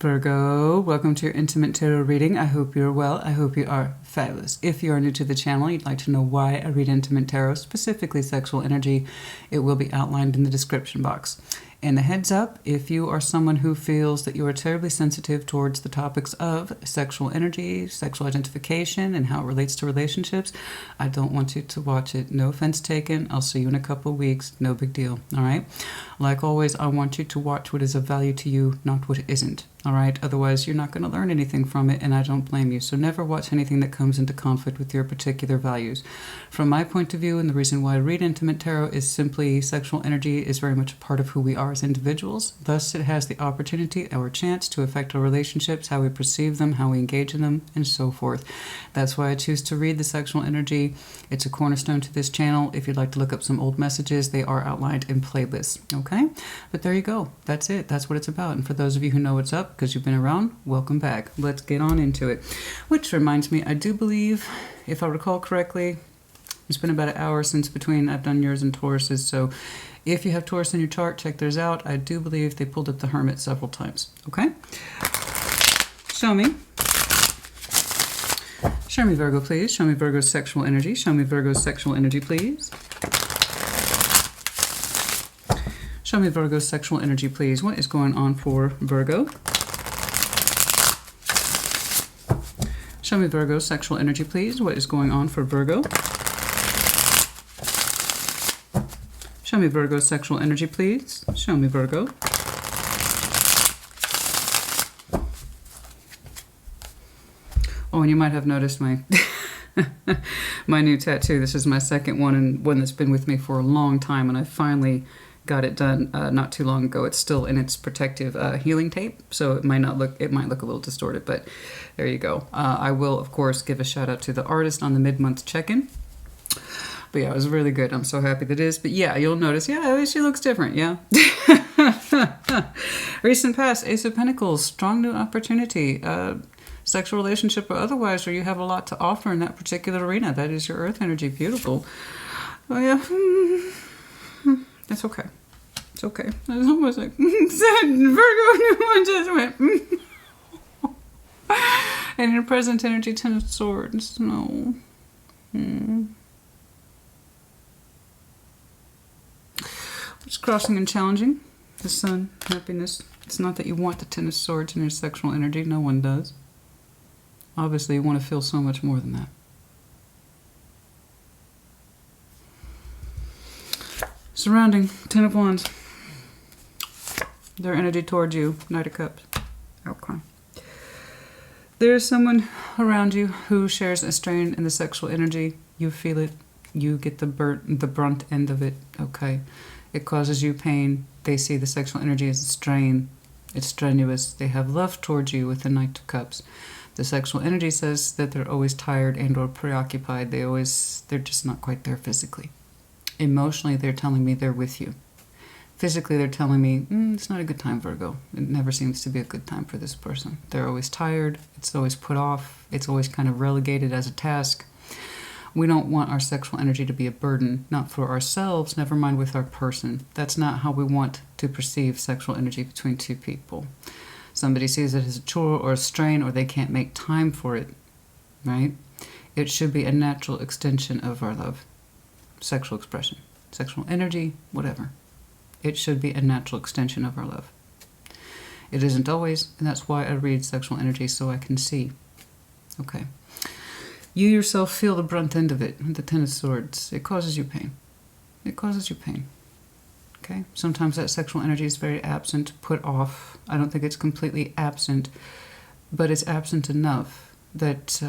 Virgo, welcome to your intimate tarot reading. I hope you're well. I hope you are fabulous. If you are new to the channel, you'd like to know why I read intimate tarot, specifically sexual energy, it will be outlined in the description box. And a heads up, if you are someone who feels that you are terribly sensitive towards the topics of sexual energy, sexual identification, and how it relates to relationships, I don't want you to watch it. No offense taken. I'll see you in a couple of weeks. No big deal. All right? Like always, I want you to watch what is of value to you, not what isn't. All right? Otherwise, you're not going to learn anything from it, and I don't blame you. So never watch anything that comes into conflict with your particular values. From my point of view, and the reason why I read intimate tarot is simply sexual energy is very much a part of who we are as individuals. Thus, it has the opportunity or chance to affect our relationships, how we perceive them, how we engage in them, and so forth. That's why I choose to read the sexual energy. It's a cornerstone to this channel. If you'd like to look up some old messages, they are outlined in playlists. Okay? But there you go. That's it. That's what it's about. And for those of you who know what's up, because you've been around, welcome back. Let's get on into it. Which reminds me, I do believe, if I recall correctly, it's been about an hour since I've done yours and Taurus's, so if you have Taurus in your chart, check theirs out. I do believe they pulled up the Hermit several times. Okay? Show me. Show me Virgo, please. Show me Virgo's sexual energy. Show me Virgo's sexual energy, please. Show me Virgo's sexual energy, please. What is going on for Virgo? Show me Virgo's sexual energy, please. What is going on for Virgo? Show me Virgo's sexual energy, please. Show me Virgo. Oh, and you might have noticed my my new tattoo. This is my second one, and one that's been with me for a long time, and I finally got it done not too long ago. It's still in its protective healing tape, so it might look a little distorted, but there you go. I will, of course, give a shout out to the artist on the mid-month check-in. But yeah, it was really good. I'm so happy that it is. But yeah, you'll notice, yeah, she looks different, yeah. Recent past, Ace of Pentacles, strong new opportunity, sexual relationship or otherwise, where you have a lot to offer in that particular arena. That is your earth energy. Beautiful. Oh yeah. That's okay. It's okay. It's almost like Virgo just went. And your present energy, Ten of Swords. No. It's crossing and challenging. The Sun, happiness. It's not that you want the Ten of Swords in your sexual energy. No one does. Obviously, you want to feel so much more than that. Surrounding, Ten of Wands. Their energy towards you, Knight of Cups. Okay. There is someone around you who shares a strain in the sexual energy. You feel it. You get the brunt end of it. Okay. It causes you pain. They see the sexual energy as a strain. It's strenuous. They have love towards you with the Knight of Cups. The sexual energy says that they're always tired and or preoccupied. They're just not quite there physically. Emotionally, they're telling me they're with you. Physically, they're telling me, it's not a good time, Virgo. It never seems to be a good time for this person. They're always tired. It's always put off. It's always kind of relegated as a task. We don't want our sexual energy to be a burden, not for ourselves, never mind with our person. That's not how we want to perceive sexual energy between two people. Somebody sees it as a chore or a strain, or they can't make time for it, right? It should be a natural extension of our love. Sexual expression, sexual energy, whatever. It should be a natural extension of our love. It isn't always, and that's why I read sexual energy, so I can see. Okay. You yourself feel the brunt end of it, the Ten of Swords. It causes you pain. It causes you pain. Okay? Sometimes that sexual energy is very absent, put off. I don't think it's completely absent, but it's absent enough that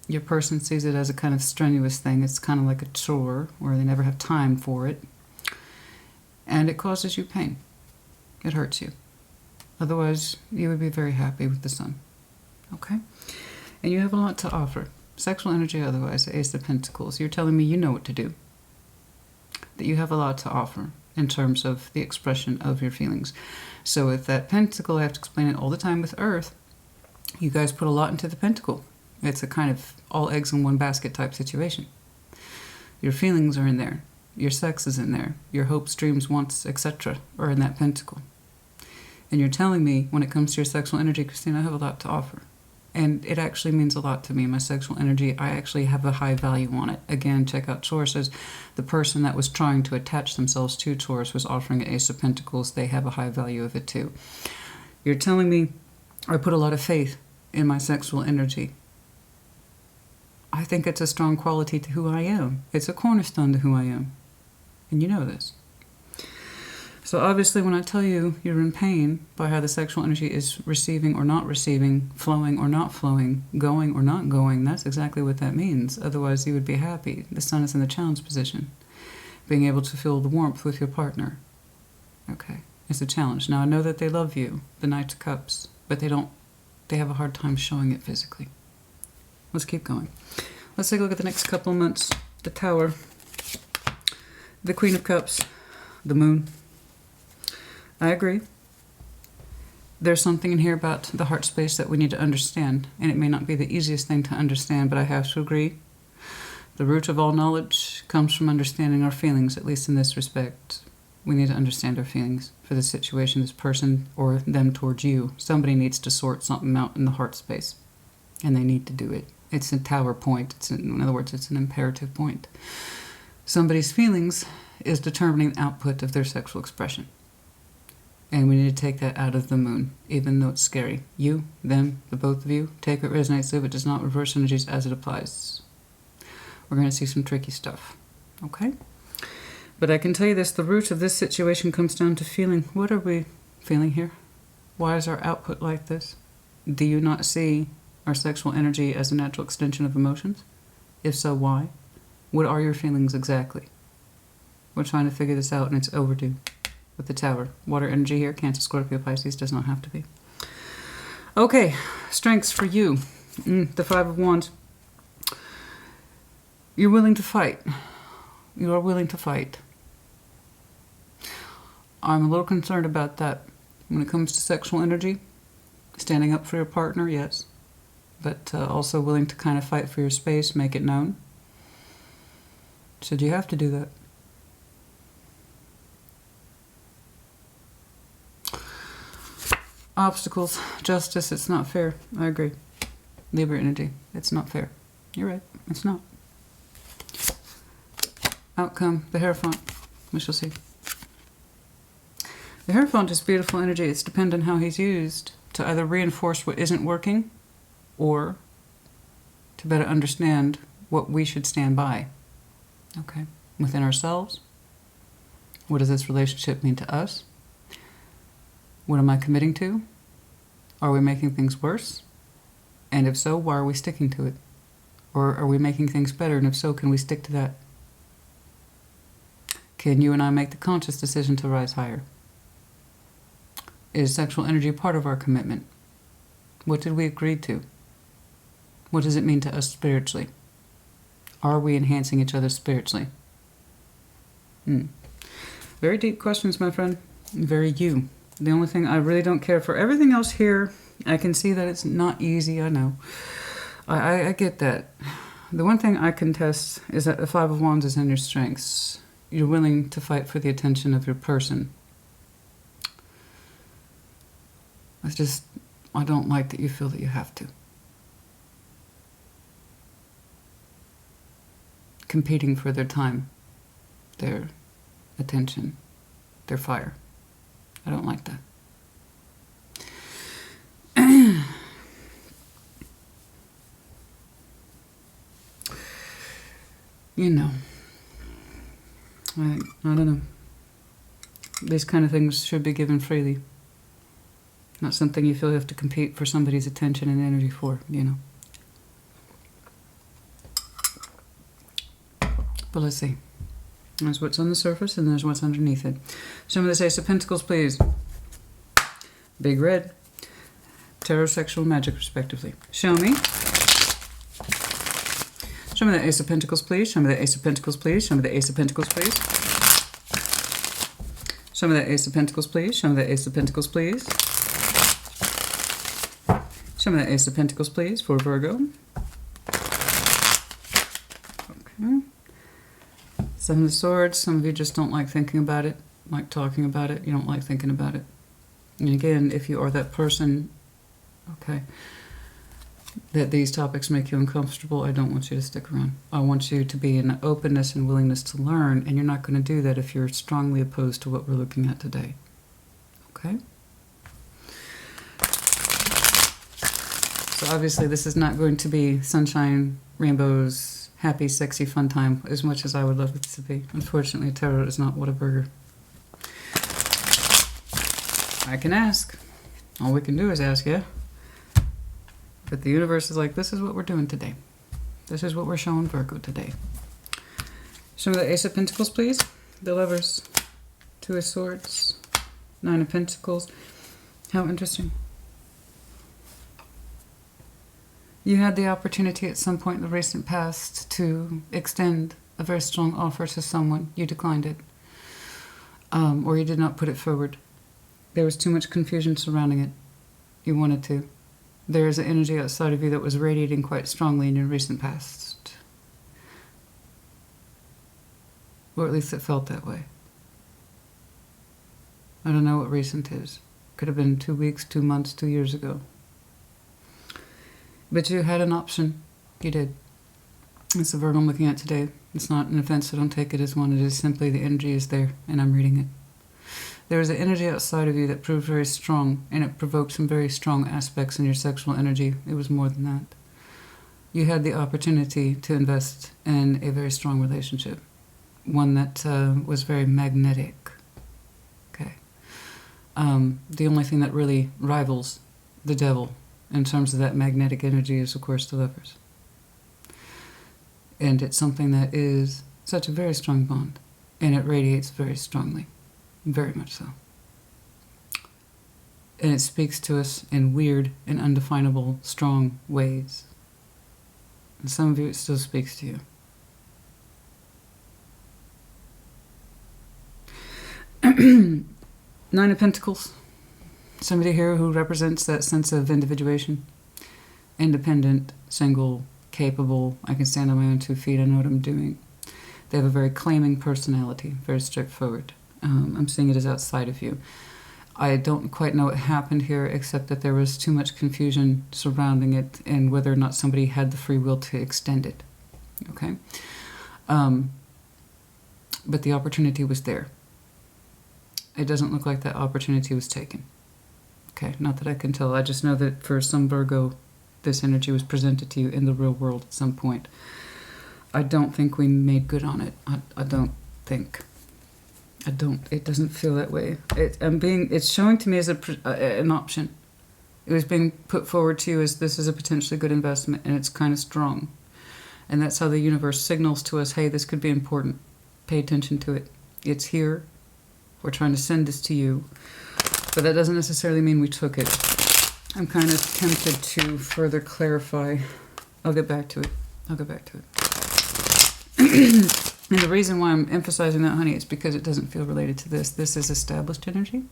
your person sees it as a kind of strenuous thing. It's kind of like a chore, where they never have time for it. And it causes you pain. It hurts you. Otherwise, you would be very happy with the Sun. Okay? And you have a lot to offer. Sexual energy, otherwise, the Ace of Pentacles. You're telling me you know what to do. That you have a lot to offer in terms of the expression of your feelings. So with that Pentacle, I have to explain it all the time with Earth. You guys put a lot into the Pentacle. It's a kind of all eggs in one basket type situation. Your feelings are in there. Your sex is in there. Your hopes, dreams, wants, etc. are in that Pentacle. And you're telling me, when it comes to your sexual energy, Christine, I have a lot to offer. And it actually means a lot to me. My sexual energy, I actually have a high value on it. Again, check out Taurus. The person that was trying to attach themselves to Taurus was offering Ace of Pentacles. They have a high value of it too. You're telling me I put a lot of faith in my sexual energy. I think it's a strong quality to who I am. It's a cornerstone to who I am. And you know this. So obviously when I tell you you're in pain by how the sexual energy is receiving or not receiving, flowing or not flowing, going or not going, that's exactly what that means. Otherwise you would be happy. The sun is in the challenge position. Being able to feel the warmth with your partner. Okay, it's a challenge. Now I know that they love you, the Knight of Cups, but they have a hard time showing it physically. Let's keep going. Let's take a look at the next couple of months. The Tower, the Queen of Cups, the Moon. I agree. There's something in here about the heart space that we need to understand, and it may not be the easiest thing to understand, but I have to agree. The root of all knowledge comes from understanding our feelings, at least in this respect. We need to understand our feelings for the situation, this person, or them towards you. Somebody needs to sort something out in the heart space, and they need to do it. It's a tower point. In other words, it's an imperative point. Somebody's feelings is determining the output of their sexual expression. And we need to take that out of the Moon, even though it's scary. You, them, the both of you, take what resonates, leave it, does not reverse energies as it applies. We're going to see some tricky stuff, okay? But I can tell you this, the root of this situation comes down to feeling. What are we feeling here? Why is our output like this? Do you not see our sexual energy as a natural extension of emotions? If so, why? What are your feelings exactly? We're trying to figure this out, and it's overdue. With the Tower. Water energy here, Cancer, Scorpio, Pisces, does not have to be. Okay, strengths for you. The Five of Wands. You're willing to fight. You are willing to fight. I'm a little concerned about that. When it comes to sexual energy, standing up for your partner, yes. But also willing to kind of fight for your space, make it known. Should you have to do that? Obstacles, justice, it's not fair. I agree. Libra energy, it's not fair. You're right, it's not. Outcome, the Hierophant, we shall see. The Hierophant is beautiful energy. It's dependent on how he's used to either reinforce what isn't working or to better understand what we should stand by. Okay, within ourselves. What does this relationship mean to us? What am I committing to? Are we making things worse? And if so, why are we sticking to it? Or are we making things better? And if so, can we stick to that? Can you and I make the conscious decision to rise higher? Is sexual energy part of our commitment? What did we agree to? What does it mean to us spiritually? Are we enhancing each other spiritually? Very deep questions, my friend. Very you. The only thing I really don't care for, everything else here, I can see that it's not easy, I know. I get that. The one thing I contest is that the Five of Wands is in your strengths. You're willing to fight for the attention of your person. I don't like that you feel that you have to. Competing for their time, their attention, their fire. I don't like that. You know, I don't know. These kind of things should be given freely. Not something you feel you have to compete for somebody's attention and energy for, you know. But let's see. There's what's on the surface and there's what's underneath it. Show me this Ace of Pentacles, please. Big Red. Tarot, Sexual, Magic, respectively. Show me. Show me the Ace of Pentacles, please. Show me the Ace of Pentacles, please. Show me the Ace of Pentacles, please. Show me the Ace of Pentacles, please. Show me the Ace of Pentacles, please. Show me the Ace of Pentacles, please, for Virgo. Okay. Seven of Swords. Some of you just don't like thinking about it, like talking about it. You don't like thinking about it. And again, if you are that person, okay, that these topics make you uncomfortable, I don't want you to stick around. I want you to be in openness and willingness to learn, and you're not going to do that if you're strongly opposed to what we're looking at today. Okay? So obviously this is not going to be sunshine, rainbows, happy, sexy, fun time as much as I would love it to be. Unfortunately, tarot is not Whataburger. I can ask. All we can do is ask, yeah? But the universe is like, this is what we're doing today. This is what we're showing Virgo today. Show me the Ace of Pentacles, please. The Lovers. Two of Swords. Nine of Pentacles. How interesting. You had the opportunity at some point in the recent past to extend a very strong offer to someone. You declined it. Or you did not put it forward. There was too much confusion surrounding it. You wanted to. There is an energy outside of you that was radiating quite strongly in your recent past. Or at least it felt that way. I don't know what recent is. Could have been 2 weeks, 2 months, 2 years ago. But you had an option. You did. It's the Virgo I'm looking at today. It's not an offense, so don't take it as one. It is simply the energy is there, and I'm reading it. There is an energy outside of you that proved very strong, and it provoked some very strong aspects in your sexual energy. It was more than that. You had the opportunity to invest in a very strong relationship, one that was very magnetic. Okay. The only thing that really rivals the devil in terms of that magnetic energy is, of course, the Lovers. And it's something that is such a very strong bond, and it radiates very strongly. Very much so. And it speaks to us in weird and undefinable, strong ways. And some of you, it still speaks to you. Nine of Pentacles. Somebody here who represents that sense of individuation. Independent, single, capable. I can stand on my own 2 feet. I know what I'm doing. They have a very claiming personality. Very straightforward. I'm seeing it as outside of you. I don't quite know what happened here, except that there was too much confusion surrounding it and whether or not somebody had the free will to extend it. Okay? But the opportunity was there. It doesn't look like that opportunity was taken. Okay? Not that I can tell. I just know that for some Virgo, this energy was presented to you in the real world at some point. I don't think we made good on it. I don't think. It doesn't feel that way. It's showing to me as an option. It was being put forward to you as this is a potentially good investment, and it's kind of strong. And that's how the universe signals to us, hey, this could be important. Pay attention to it. It's here. We're trying to send this to you. But that doesn't necessarily mean we took it. I'm kind of tempted to further clarify. I'll get back to it. And the reason why I'm emphasizing that, honey, is because it doesn't feel related to this. This is established energy.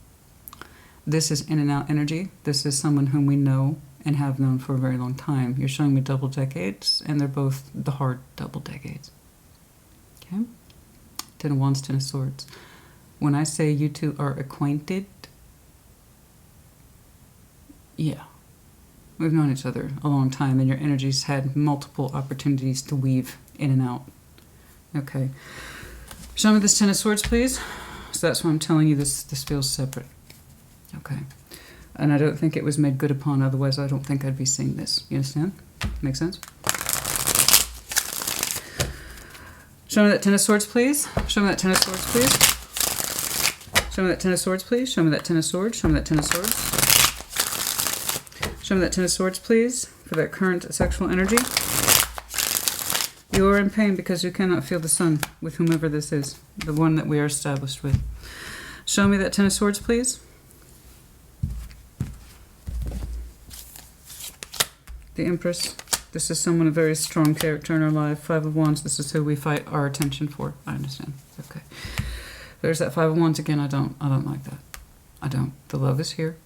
This is in and out energy. This is someone whom we know and have known for a very long time. You're showing me double decades, and they're both the hard double decades. Okay? 10 of Wands, 10 of Swords. When I say you two are acquainted, yeah. We've known each other a long time, and your energies had multiple opportunities to weave in and out. Okay. Show me this 10 of Swords, please. So that's why I'm telling you this feels separate. Okay. And I don't think it was made good upon, otherwise I don't think I'd be seeing this. You understand? Make sense? Show me that 10 of Swords, please. Show me that 10 of Swords, please. Show me that 10 of Swords, please. Show me that 10 of Swords. Show me that 10 of Swords. Show me that 10 of Swords, please, for that current sexual energy. You are in pain because you cannot feel the sun with whomever this is, the one that we are established with. Show me that 10 of Swords, please. The Empress. This is someone of very strong character in our life. 5 of Wands. This is who we fight our attention for. I understand. Okay. There's that 5 of Wands again. I don't like that. I don't. The love is here.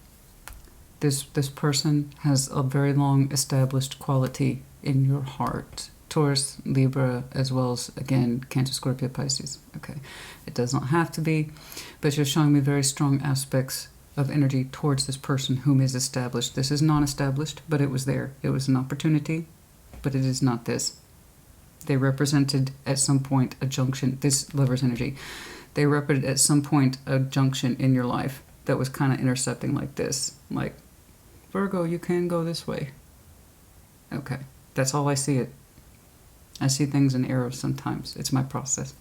This person has a very long established quality in your heart. Taurus, Libra, as well as, again, Cancer, Scorpio, Pisces. Okay. It does not have to be, but you're showing me very strong aspects of energy towards this person whom is established. This is non-established, but it was there. It was an opportunity, but it is not this. They represented at some point a junction, this lover's energy. They represented at some point a junction in your life that was kind of intercepting like this. Like, Virgo, you can go this way. Okay, that's all I see it. I see things in arrows sometimes. It's my process.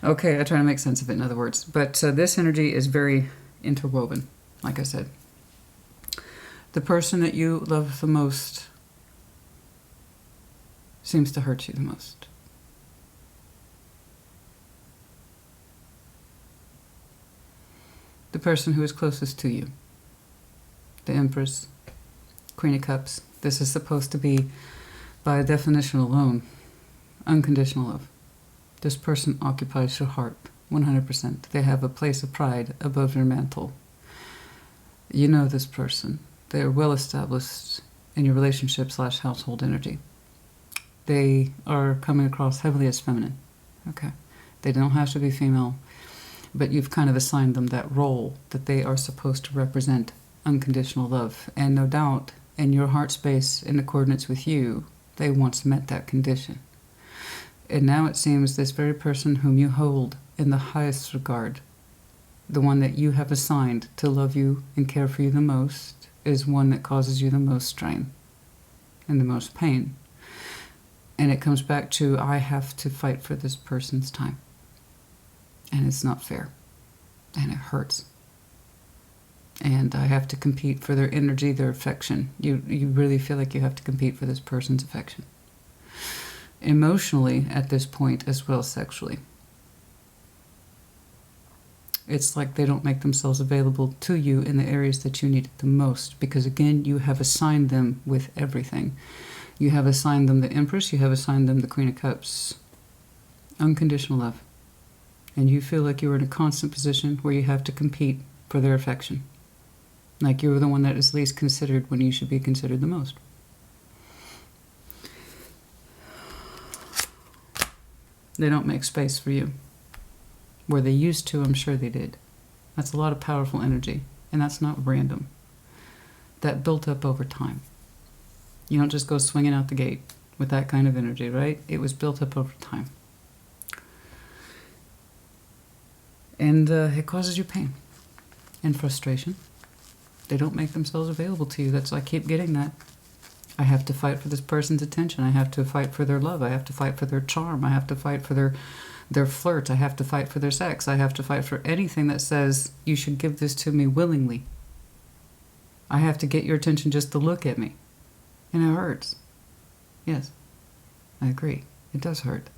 Okay, I try to make sense of it, in other words. But this energy is very interwoven, like I said. The person that you love the most seems to hurt you the most. The person who is closest to you. The Empress, Queen of Cups. This is supposed to be, by definition alone, unconditional love. This person occupies your heart 100%. They have a place of pride above your mantle. You know this person. They are well established in your relationship / household energy. They are coming across heavily as feminine. Okay. They don't have to be female, but you've kind of assigned them that role that they are supposed to represent unconditional love. And no doubt, in your heart space, in accordance with you, they once met that condition. And now it seems this very person whom you hold in the highest regard, the one that you have assigned to love you and care for you the most, is one that causes you the most strain and the most pain. And it comes back to, I have to fight for this person's time. And it's not fair. And it hurts. And I have to compete for their energy, their affection. You really feel like you have to compete for this person's affection. Emotionally, at this point, as well as sexually. It's like they don't make themselves available to you in the areas that you need it the most. Because again, you have assigned them with everything. You have assigned them the Empress. You have assigned them the Queen of Cups. Unconditional love. And you feel like you're in a constant position where you have to compete for their affection. Like you're the one that is least considered when you should be considered the most. They don't make space for you. Where they used to, I'm sure they did. That's a lot of powerful energy. And that's not random. That built up over time. You don't just go swinging out the gate with that kind of energy, right? It was built up over time. And it causes you pain and frustration. They don't make themselves available to you. That's, I keep getting that. I have to fight for this person's attention. I have to fight for their love. I have to fight for their charm. I have to fight for their flirt. I have to fight for their sex. I have to fight for anything that says, you should give this to me willingly. I have to get your attention just to look at me. And it hurts. Yes, I agree. It does hurt.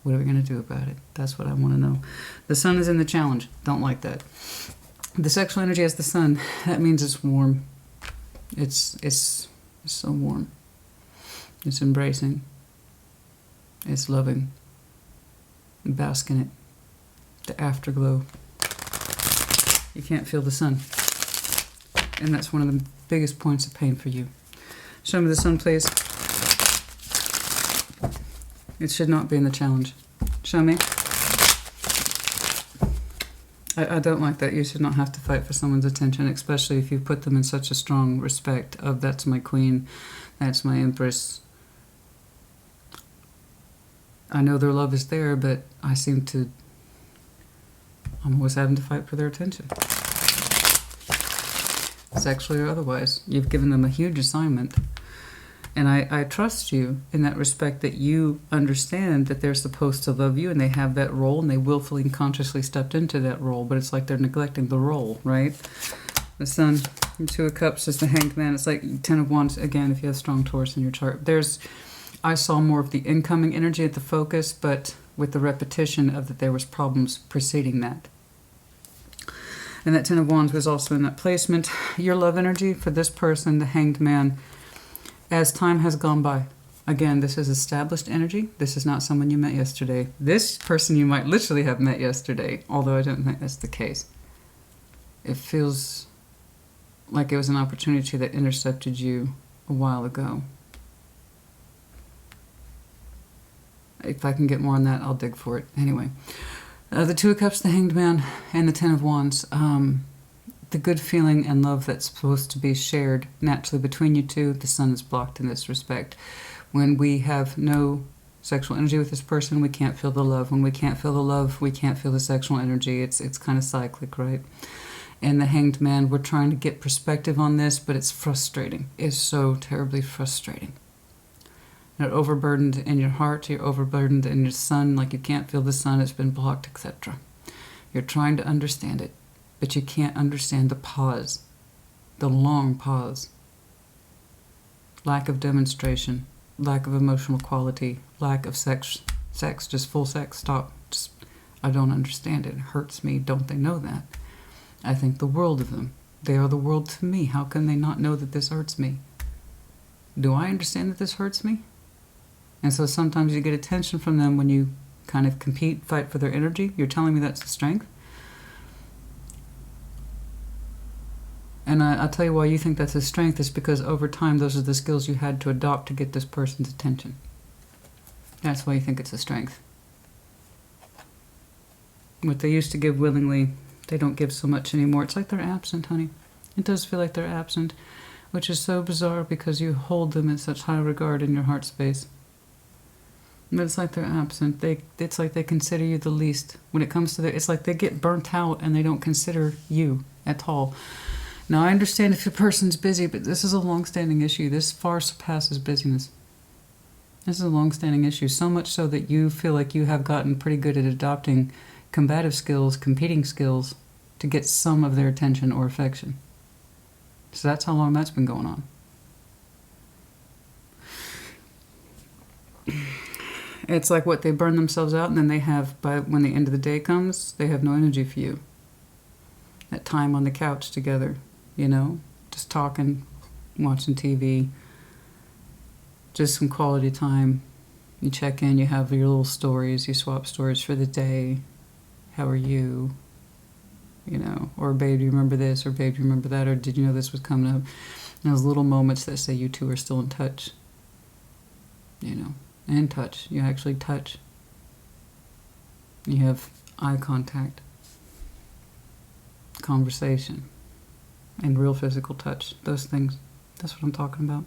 What are we going to do about it? That's what I want to know. The sun is in the challenge. Don't like that. The sexual energy as the sun. That means it's warm. It's so warm. It's embracing. It's loving. Bask in it. The afterglow. You can't feel the sun. And that's one of the biggest points of pain for you. Show me the sun, please. It should not be in the challenge. Show me. I don't like that. You should not have to fight for someone's attention, especially if you put them in such a strong respect of, that's my queen, that's my empress. I know their love is there, but I'm always having to fight for their attention. Sexually or otherwise. You've given them a huge assignment. And I trust you in that respect, that you understand that they're supposed to love you and they have that role and they willfully and consciously stepped into that role, but it's like they're neglecting the role, right? The sun, Two of Cups is the Hanged Man. It's like Ten of Wands, again, if you have strong Taurus in your chart. I saw more of the incoming energy at the focus, but with the repetition of that there was problems preceding that. And that Ten of Wands was also in that placement. Your love energy for this person, the Hanged Man, as time has gone by. Again, this is established energy. This is not someone you met yesterday. This person you might literally have met yesterday, although I don't think that's the case. It feels like it was an opportunity that intercepted you a while ago. If I can get more on that, I'll dig for it. Anyway, the Two of Cups, the Hanged Man, and the Ten of Wands. the good feeling and love that's supposed to be shared naturally between you two, the sun is blocked in this respect. When we have no sexual energy with this person, we can't feel the love. When we can't feel the love, we can't feel the sexual energy. It's kind of cyclic, right? And the Hanged Man, we're trying to get perspective on this, but it's frustrating. It's so terribly frustrating. You're overburdened in your heart, you're overburdened in your sun, like you can't feel the sun, it's been blocked, etc. You're trying to understand it, but you can't understand the pause, the long pause. Lack of demonstration, lack of emotional quality, lack of sex, just full sex, stop. Just, I don't understand it. It hurts me. Don't they know that? I think the world of them. They are the world to me. How can they not know that this hurts me? Do I understand that this hurts me? And so sometimes you get attention from them when you kind of compete, fight for their energy. You're telling me that's the strength? And I'll tell you why you think that's a strength is because over time those are the skills you had to adopt to get this person's attention. That's why you think it's a strength. What they used to give willingly, they don't give so much anymore. It's like they're absent, honey. It does feel like they're absent, which is so bizarre because you hold them in such high regard in your heart space. But it's like they're absent. It's like they consider you the least. When it comes to it's like they get burnt out and they don't consider you at all. Now, I understand if a person's busy, but this is a long-standing issue. This far surpasses busyness. This is a long-standing issue, so much so that you feel like you have gotten pretty good at adopting combative skills, competing skills, to get some of their attention or affection. So that's how long that's been going on. It's like what they burn themselves out, and then they have, when the end of the day comes, they have no energy for you. That time on the couch together, you know, just talking, watching TV, just some quality time. You check in, you have your little stories, you swap stories for the day. How are you? You know, or babe, do you remember this? Or babe, do you remember that? Or did you know this was coming up? And those little moments that say you two are still in touch. You know, in touch. You actually touch. You have eye contact, conversation, and real physical touch. Those things. That's what I'm talking about.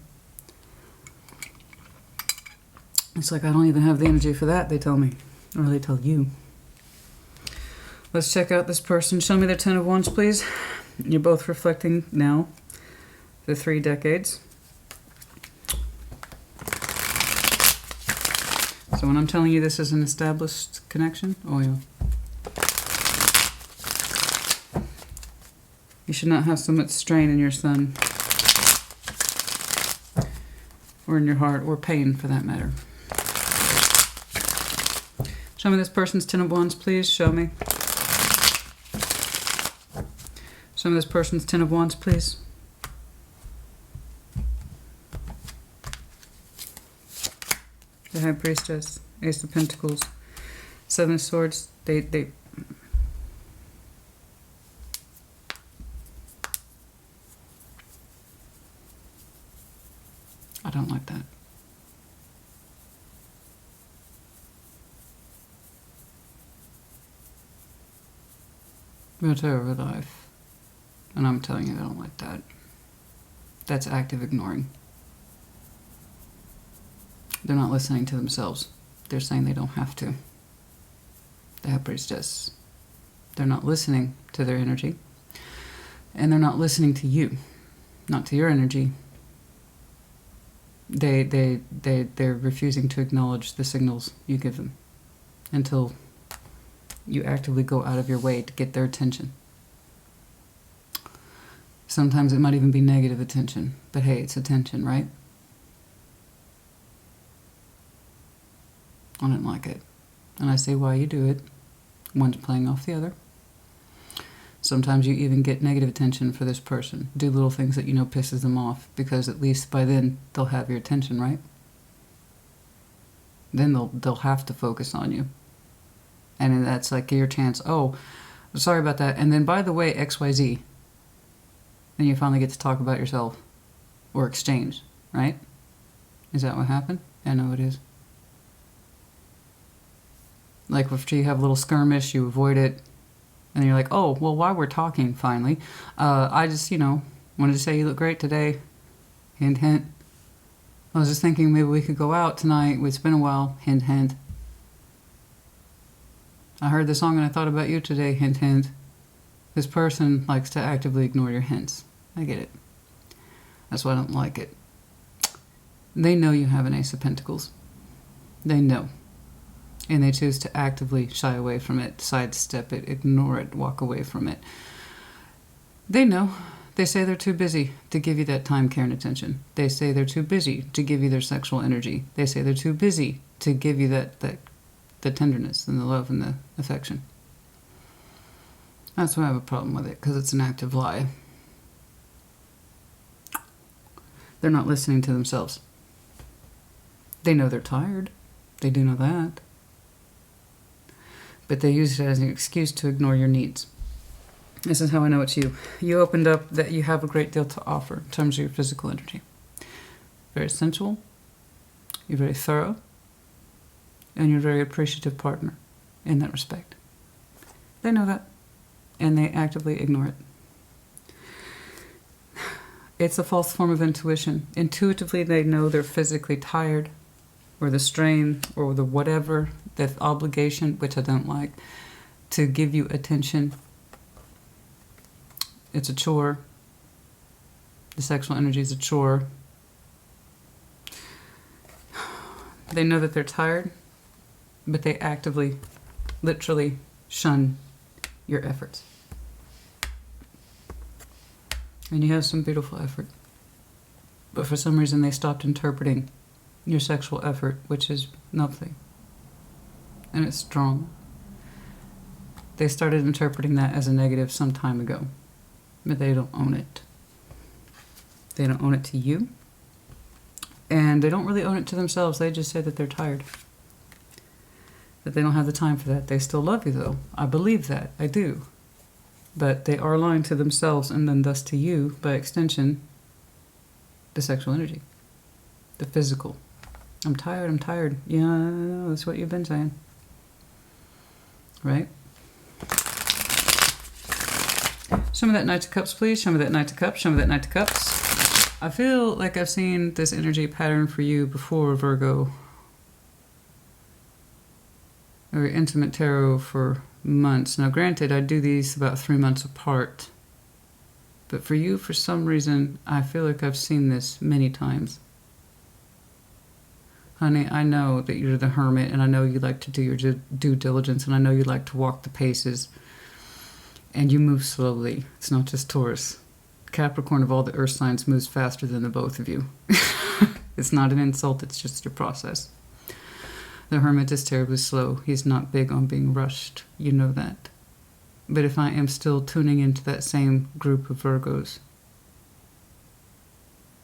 It's like I don't even have the energy for that, they tell me. Or they tell you. Let's check out this person. Show me the Ten of Wands, please. You're both reflecting now the 3 decades. So when I'm telling you this is an established connection, oh yeah. You should not have so much strain in your sun. Or in your heart, or pain for that matter. Show me this person's Ten of Wands, please. Show me. Show me this person's Ten of Wands, please. The High Priestess, Ace of Pentacles, Seven of Swords. They I don't like that. But over life. And I'm telling you, I don't like that. That's active ignoring. They're not listening to themselves. They're saying they don't have to. The High Priestess. They're not listening to their energy. And they're not listening to you. Not to your energy. They're refusing to acknowledge the signals you give them. Until you actively go out of your way to get their attention. Sometimes it might even be negative attention. But hey, it's attention, right? I don't like it. And I say why you do it. One's playing off the other. Sometimes you even get negative attention for this person. Do little things that you know pisses them off. Because at least by then, they'll have your attention, right? Then they'll have to focus on you. And that's like your chance. Oh, sorry about that. And then, by the way, XYZ. Then you finally get to talk about yourself. Or exchange, right? Is that what happened? I know it is. Like, after you have a little skirmish, you avoid it. And you're like, oh, well, while we're talking, finally, I just, wanted to say you look great today. Hint, hint. I was just thinking maybe we could go out tonight. It's been a while. Hint, hint. I heard the song and I thought about you today. Hint, hint. This person likes to actively ignore your hints. I get it. That's why I don't like it. They know you have an Ace of Pentacles. They know. And they choose to actively shy away from it, sidestep it, ignore it, walk away from it. They know. They say they're too busy to give you that time, care, and attention. They say they're too busy to give you their sexual energy. They say they're too busy to give you the tenderness and the love and the affection. That's why I have a problem with it, because it's an active lie. They're not listening to themselves. They know they're tired. They do know that. But they use it as an excuse to ignore your needs. This is how I know it's you. You opened up that you have a great deal to offer in terms of your physical energy. Very sensual. You're very thorough. And you're a very appreciative partner in that respect. They know that. And they actively ignore it. It's a false form of intuition. Intuitively, they know they're physically tired, or the strain, or the whatever, the obligation, which I don't like, to give you attention. It's a chore. The sexual energy is a chore. They know that they're tired, but they actively, literally shun your efforts. And you have some beautiful effort. But for some reason they stopped interpreting your sexual effort, which is lovely. And it's strong. They started interpreting that as a negative some time ago. But they don't own it. They don't own it to you. And they don't really own it to themselves. They just say that they're tired. That they don't have the time for that. They still love you, though. I believe that. I do. But they are lying to themselves and then thus to you, by extension, the sexual energy. The physical. I'm tired, I'm tired. Yeah, I know, that's what you've been saying. Right? Show me that Knight of Cups, please. Show me that Knight of Cups. Show me that Knight of Cups. I feel like I've seen this energy pattern for you before, Virgo. Very intimate tarot for months. Now, granted, I do these about 3 months apart. But for you, for some reason, I feel like I've seen this many times. Honey, I know that you're the hermit, and I know you like to do your due diligence, and I know you like to walk the paces. And you move slowly. It's not just Taurus. Capricorn of all the earth signs moves faster than the both of you. It's not an insult, it's just your process. The hermit is terribly slow. He's not big on being rushed. You know that. But if I am still tuning into that same group of Virgos,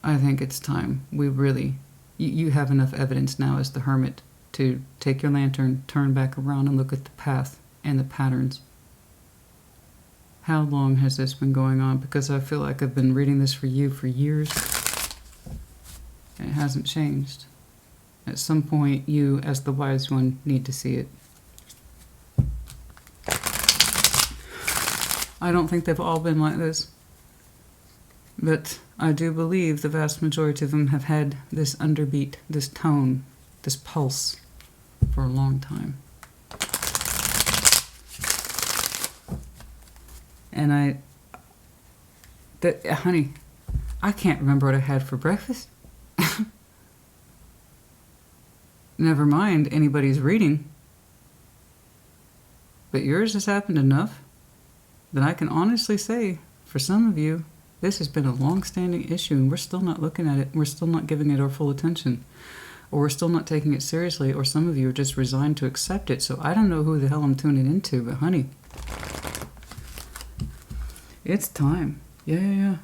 I think it's time we really... You have enough evidence now as the hermit to take your lantern, turn back around and look at the path and the patterns. How long has this been going on? Because I feel like I've been reading this for you for years. And it hasn't changed. At some point, you, as the wise one, need to see it. I don't think they've all been like this. But I do believe the vast majority of them have had this underbeat, this tone, this pulse for a long time. And honey, I can't remember what I had for breakfast. Never mind anybody's reading. But yours has happened enough that I can honestly say, for some of you, this has been a long-standing issue and we're still not looking at it. We're still not giving it our full attention. Or we're still not taking it seriously. Or some of you are just resigned to accept it. So I don't know who the hell I'm tuning into, but honey, it's time. Yeah.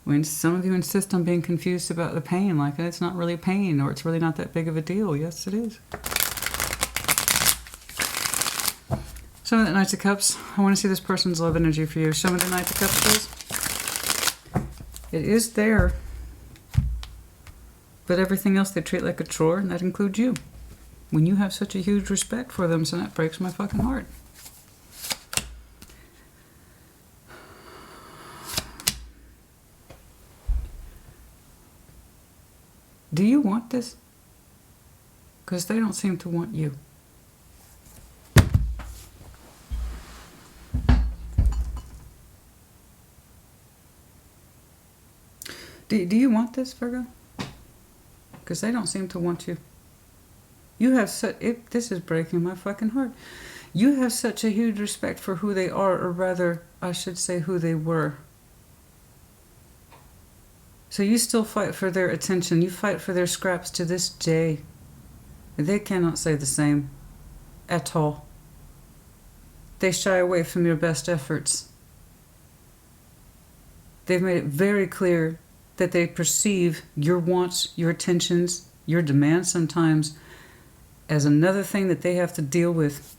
When some of you insist on being confused about the pain, like it's not really pain or it's really not that big of a deal. Yes, it is. Show me that Knight of Cups. I want to see this person's love energy for you. Show me the Knight of Cups, please. It is there. But everything else they treat like a chore, and that includes you. When you have such a huge respect for them, so that breaks my fucking heart. Do you want this? Because they don't seem to want you. Do you want this, Virgo? Because they don't seem to want you. You have such... This is breaking my fucking heart. You have such a huge respect for who they are, or rather, I should say who they were. So you still fight for their attention. You fight for their scraps to this day. They cannot say the same at all. They shy away from your best efforts. They've made it very clear that they perceive your wants, your attentions, your demands sometimes as another thing that they have to deal with.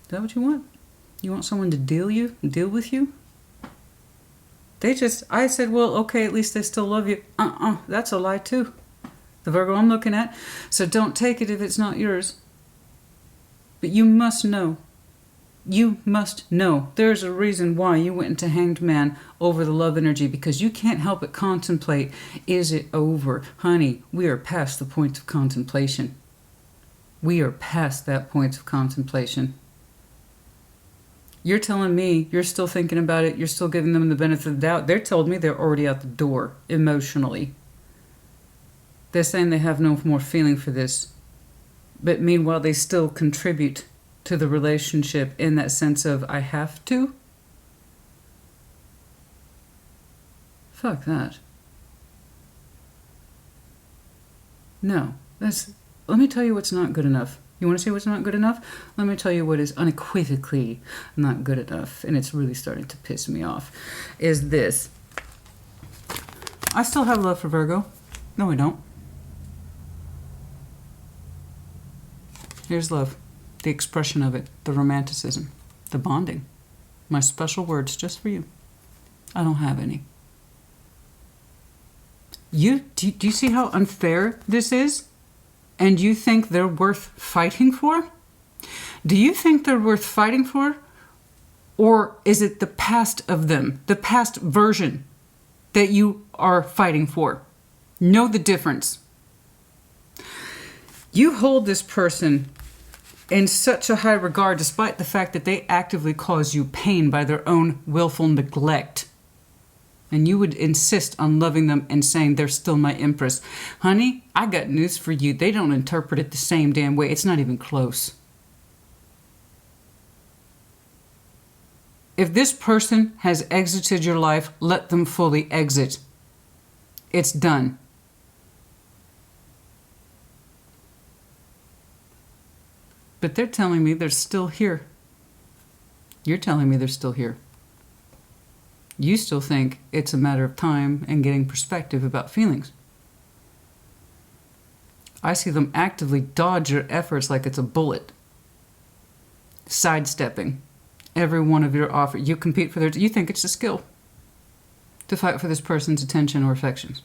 Is that what you want? You want someone to deal with you? I said, well, okay, at least they still love you. That's a lie too. The Virgo I'm looking at. So don't take it if it's not yours. But you must know. You must know. There's a reason why you went into Hanged Man over the love energy, because you can't help but contemplate, is it over? Honey, we are past the point of contemplation. We are past that point of contemplation. You're telling me you're still thinking about it, you're still giving them the benefit of the doubt. They're telling me they're already out the door emotionally. They're saying they have no more feeling for this. But meanwhile, they still contribute to the relationship in that sense of, I have to? Fuck that. No. Let me tell you what's not good enough. You want to see what's not good enough? Let me tell you what is unequivocally not good enough, and it's really starting to piss me off, is this. I still have love for Virgo. No, I don't. Here's love. The expression of it. The romanticism. The bonding. My special words just for you. I don't have any. Do you see how unfair this is? And you think they're worth fighting for? Do you think they're worth fighting for? Or is it the past of them, the past version that you are fighting for? Know the difference. You hold this person in such a high regard, despite the fact that they actively cause you pain by their own willful neglect. And you would insist on loving them and saying, they're still my empress. Honey, I got news for you. They don't interpret it the same damn way. It's not even close. If this person has exited your life, let them fully exit. It's done. But they're telling me they're still here. You're telling me they're still here. You still think it's a matter of time and getting perspective about feelings. I see them actively dodge your efforts like it's a bullet. Sidestepping every one of your offers. You compete for you think it's a skill to fight for this person's attention or affections.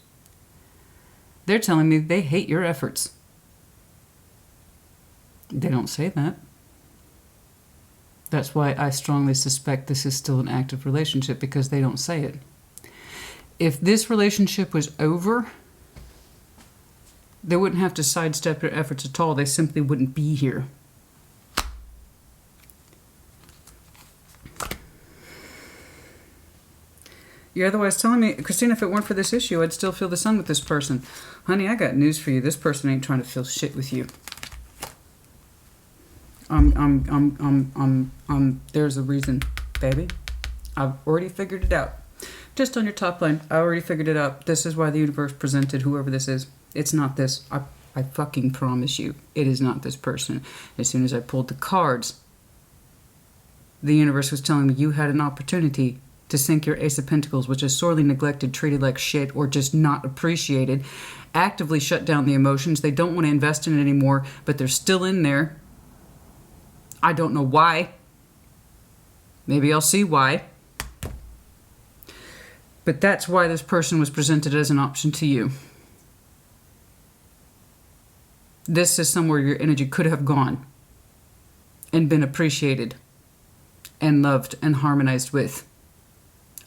They're telling me they hate your efforts. They don't say that. That's why I strongly suspect this is still an active relationship, because they don't say it. If this relationship was over, they wouldn't have to sidestep your efforts at all. They simply wouldn't be here. You're otherwise telling me, Christina, if it weren't for this issue, I'd still feel the sun with this person. Honey, I got news for you. This person ain't trying to feel shit with you. There's a reason, baby. I've already figured it out. Just on your top line, I already figured it out. This is why the universe presented whoever this is. It's not this. I fucking promise you, it is not this person. As soon as I pulled the cards, the universe was telling me you had an opportunity to sink your Ace of Pentacles, which is sorely neglected, treated like shit, or just not appreciated. Actively shut down the emotions. They don't want to invest in it anymore, but they're still in there. I don't know why. Maybe I'll see why. But that's why this person was presented as an option to you. This is somewhere your energy could have gone and been appreciated and loved and harmonized with.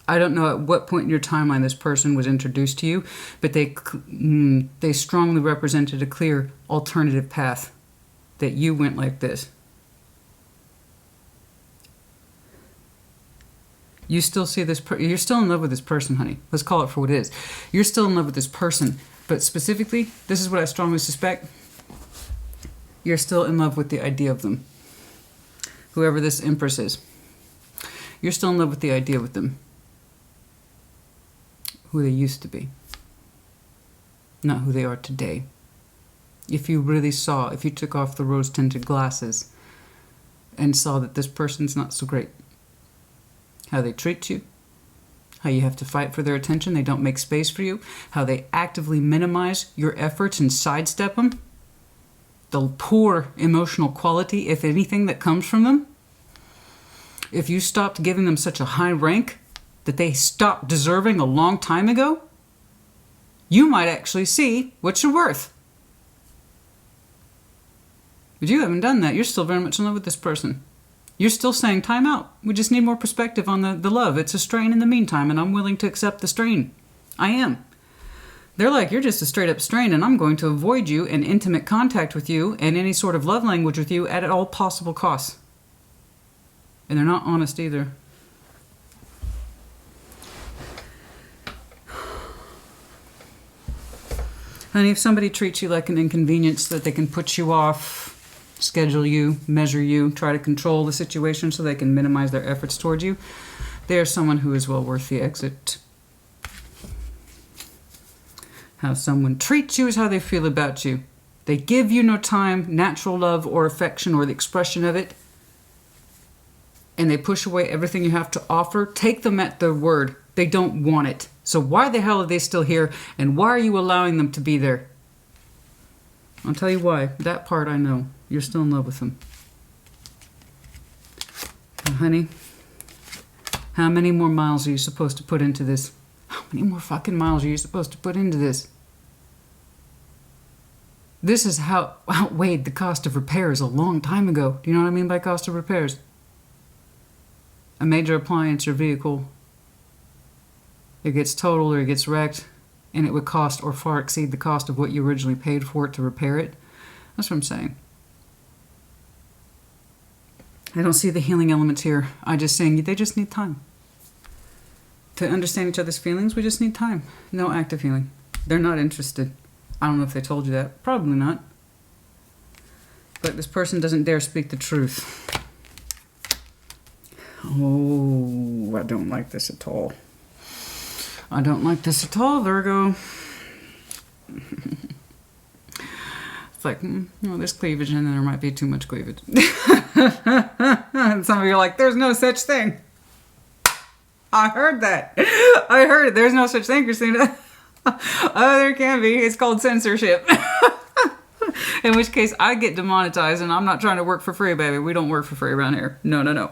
I don't know at what point in your timeline this person was introduced to you, but they strongly represented a clear alternative path that you went like this. You still see this, you're still in love with this person, honey. Let's call it for what it is. You're still in love with this person, but specifically, this is what I strongly suspect. You're still in love with the idea of them. Whoever this Empress is. You're still in love with the idea with them. Who they used to be. Not who they are today. If you really saw, if you took off the rose-tinted glasses and saw that this person's not so great. How they treat you. How you have to fight for their attention. They don't make space for you. How they actively minimize your efforts and sidestep them. The poor emotional quality, if anything, that comes from them. If you stopped giving them such a high rank that they stopped deserving a long time ago, you might actually see what you're worth. But you haven't done that. You're still very much in love with this person. You're still saying, time out. We just need more perspective on the love. It's a strain in the meantime, and I'm willing to accept the strain. I am. They're like, you're just a straight up strain, and I'm going to avoid you and intimate contact with you and any sort of love language with you at all possible costs. And they're not honest either. Honey, if somebody treats you like an inconvenience that they can put you off, schedule you, measure you, try to control the situation so they can minimize their efforts toward you, they are someone who is well worth the exit. How someone treats you is how they feel about you. They give you no time, natural love or affection or the expression of it, and they push away everything you have to offer. Take them at their word. They don't want it. So why the hell are they still here, and why are you allowing them to be there? I'll tell you why. That part I know. You're still in love with them. Now, honey, how many more miles are you supposed to put into this? How many more fucking miles are you supposed to put into this? This is how outweighed the cost of repairs a long time ago. Do you know what I mean by cost of repairs? A major appliance or vehicle, it gets totaled or it gets wrecked, and it would cost or far exceed the cost of what you originally paid for it to repair it. That's what I'm saying. I don't see the healing elements here. I'm just saying they just need time. To understand each other's feelings, we just need time. No active healing. They're not interested. I don't know if they told you that. Probably not. But this person doesn't dare speak the truth. Oh, I don't like this at all. I don't like this at all, Virgo. It's like, there's cleavage and then there might be too much cleavage. And some of you are like, there's no such thing. I heard that. I heard it. There's no such thing, Christina. Oh, there can be. It's called censorship. In which case, I get demonetized, and I'm not trying to work for free, baby. We don't work for free around here. No.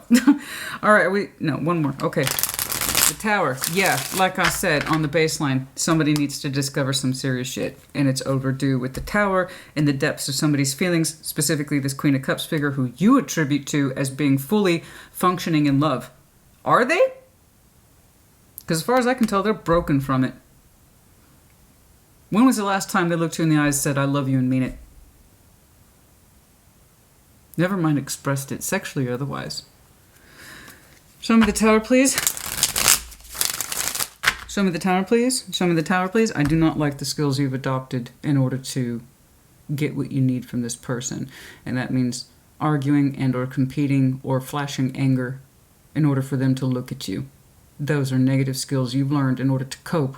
All right, one more. Okay. The Tower. Yeah, like I said, on the baseline, somebody needs to discover some serious shit, and it's overdue with the Tower and the depths of somebody's feelings, specifically this Queen of Cups figure who you attribute to as being fully functioning in love. Are they? Because as far as I can tell, they're broken from it. When was the last time they looked you in the eyes and said, I love you and mean it? Never mind expressed it, sexually or otherwise. Show me the Tower, please. Show me the Tower, please. Show me the Tower, please. I do not like the skills you've adopted in order to get what you need from this person. And that means arguing and or competing or flashing anger in order for them to look at you. Those are negative skills you've learned in order to cope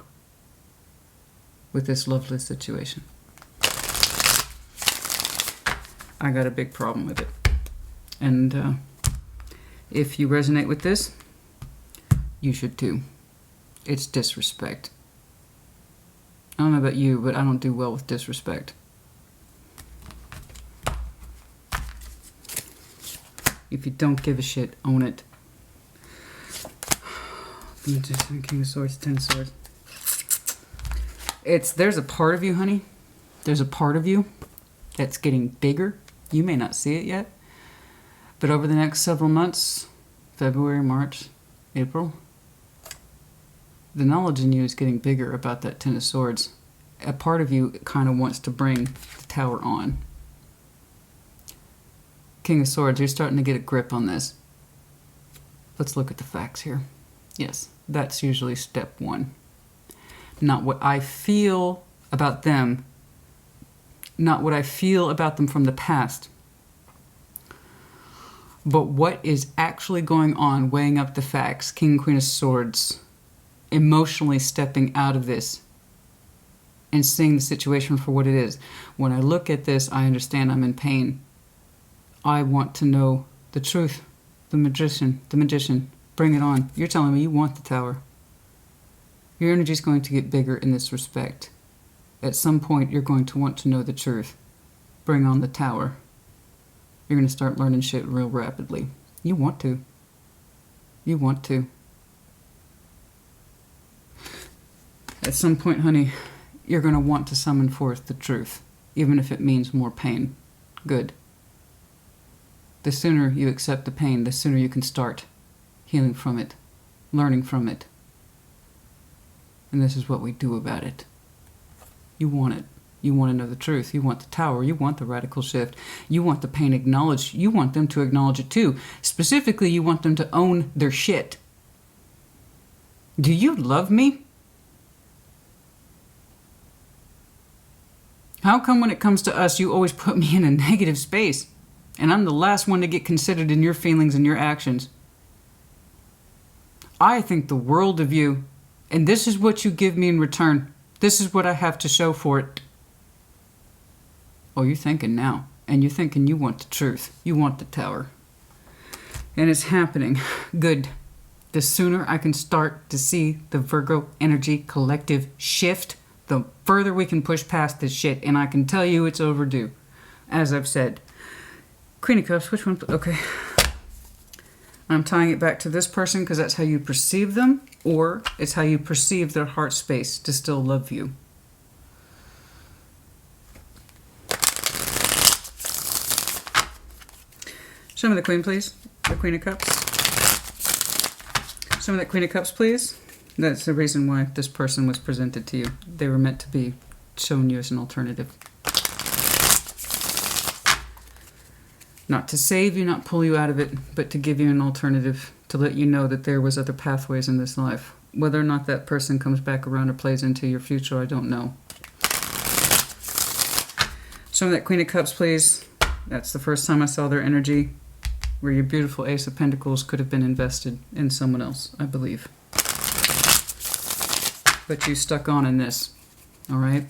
with this loveless situation. I got a big problem with it. And if you resonate with this, you should too. It's disrespect. I don't know about you, but I don't do well with disrespect. If you don't give a shit, own it. King of Swords, 10 Swords. There's a part of you, honey. There's a part of you that's getting bigger. You may not see it yet. But over the next several months, February, March, April, The knowledge in you is getting bigger about that Ten of Swords. A part of you kind of wants to bring the Tower on. King of Swords, you're starting to get a grip on this. Let's look at the facts here. Yes, that's usually step one. Not what I feel about them. Not what I feel about them from the past. But what is actually going on, weighing up the facts. King, Queen of Swords. Emotionally stepping out of this. And seeing the situation for what it is. When I look at this, I understand I'm in pain. I want to know the truth. The magician. Bring it on. You're telling me you want the Tower. Your energy is going to get bigger in this respect. At some point, you're going to want to know the truth. Bring on the Tower. You're going to start learning shit real rapidly. You want to. You want to. At some point, honey, you're going to want to summon forth the truth, even if it means more pain. Good. The sooner you accept the pain, the sooner you can start healing from it, learning from it. And this is what we do about it. You want it. You want to know the truth. You want the Tower. You want the radical shift. You want the pain acknowledged. You want them to acknowledge it too. Specifically, you want them to own their shit. Do you love me? How come when it comes to us, you always put me in a negative space? And I'm the last one to get considered in your feelings and your actions. I think the world of you. And this is what you give me in return. This is what I have to show for it. Oh, you're thinking now. And you're thinking you want the truth. You want the Tower. And it's happening. Good. The sooner I can start to see the Virgo energy collective shift, the further we can push past this shit. And I can tell you it's overdue. As I've said. Queen of Cups, which one? Okay. I'm tying it back to this person because that's how you perceive them. Or it's how you perceive their heart space to still love you. Show me the Queen, please. The Queen of Cups. Show me that Queen of Cups, please. That's the reason why this person was presented to you. They were meant to be shown you as an alternative. Not to save you, not pull you out of it, but to give you an alternative, to let you know that there was other pathways in this life. Whether or not that person comes back around or plays into your future, I don't know. Show me that Queen of Cups, please. That's the first time I saw their energy, where your beautiful Ace of Pentacles could have been invested in someone else, I believe. But you stuck on in this, all right?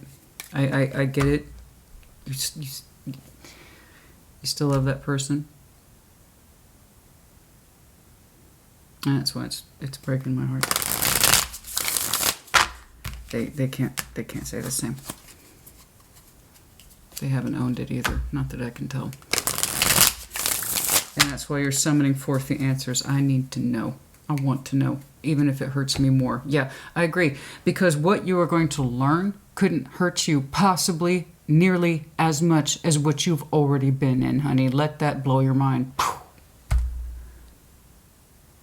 I get it. You still love that person. And that's why it's breaking my heart. They can't say the same. They haven't owned it either, not that I can tell. And that's why you're summoning forth the answers. I need to know. I want to know, even if it hurts me more. Yeah, I agree. Because what you are going to learn couldn't hurt you possibly nearly as much as what you've already been in, honey. Let that blow your mind.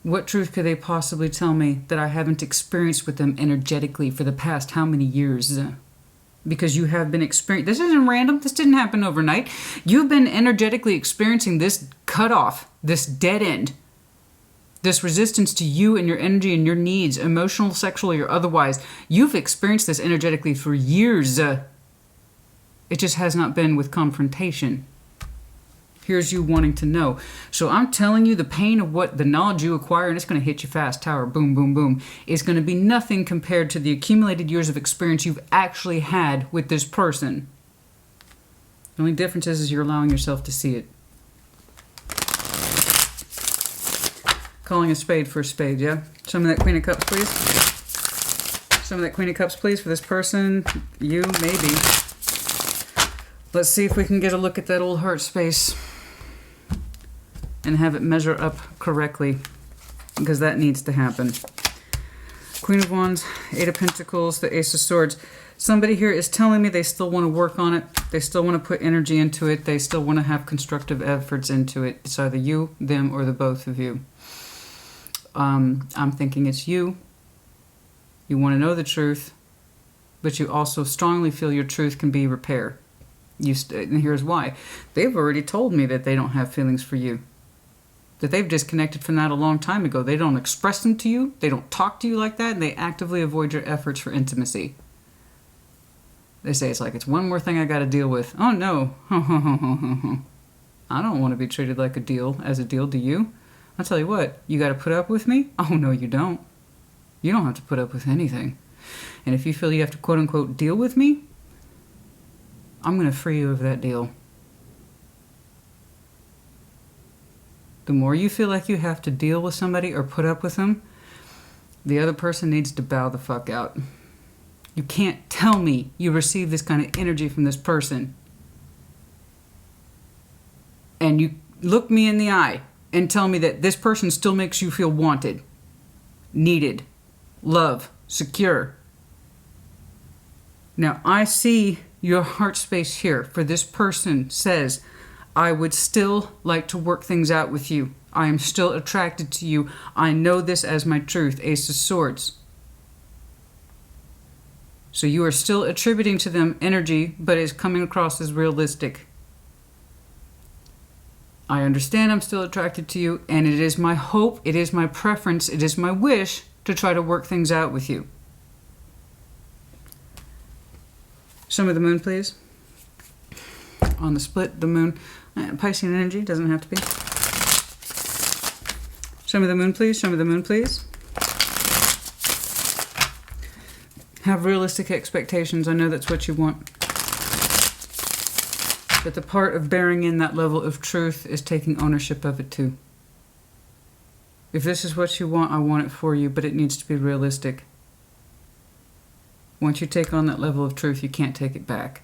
What truth could they possibly tell me that I haven't experienced with them energetically for the past how many years? Because you have been experiencing... This isn't random. This didn't happen overnight. You've been energetically experiencing this cutoff, this dead end, this resistance to you and your energy and your needs, emotional, sexual, or otherwise. You've experienced this energetically for years. It just has not been with confrontation. Here's you wanting to know. So I'm telling you, the pain of what the knowledge you acquire, and it's going to hit you fast, Tower, boom, boom, boom, is going to be nothing compared to the accumulated years of experience you've actually had with this person. The only difference is you're allowing yourself to see it. Calling a spade for a spade, yeah? Show me that Queen of Cups, please. Show me that Queen of Cups, please, for this person. You, maybe. Let's see if we can get a look at that old heart space and have it measure up correctly, because that needs to happen. Queen of Wands, Eight of Pentacles, the Ace of Swords. Somebody here is telling me they still want to work on it. They still want to put energy into it. They still want to have constructive efforts into it. It's either you, them, or the both of you. I'm thinking it's you. You want to know the truth, but you also strongly feel your truth can be repaired. And here's why. They've already told me that they don't have feelings for you. That they've disconnected from that a long time ago. They don't express them to you. They don't talk to you like that. And they actively avoid your efforts for intimacy. They say it's like, it's one more thing I got to deal with. Oh, no. I don't want to be treated like as a deal, do you? I'll tell you what, you got to put up with me? Oh, no, you don't. You don't have to put up with anything. And if you feel you have to quote-unquote deal with me, I'm going to free you of that deal. The more you feel like you have to deal with somebody or put up with them, the other person needs to bow the fuck out. You can't tell me you receive this kind of energy from this person and you look me in the eye and tell me that this person still makes you feel wanted, needed, loved, secure. Now, I see your heart space here for this person says, I would still like to work things out with you. I am still attracted to you. I know this as my truth. Ace of Swords. So you are still attributing to them energy, but it's coming across as realistic. I understand I'm still attracted to you, and it is my hope, it is my preference, it is my wish to try to work things out with you. Show me the moon, please. On the split, the moon. Piscean energy, doesn't have to be. Show me the moon, please. Show me the moon, please. Have realistic expectations. I know that's what you want. But the part of bearing in that level of truth is taking ownership of it too. If this is what you want, I want it for you, but it needs to be realistic. Once you take on that level of truth, you can't take it back.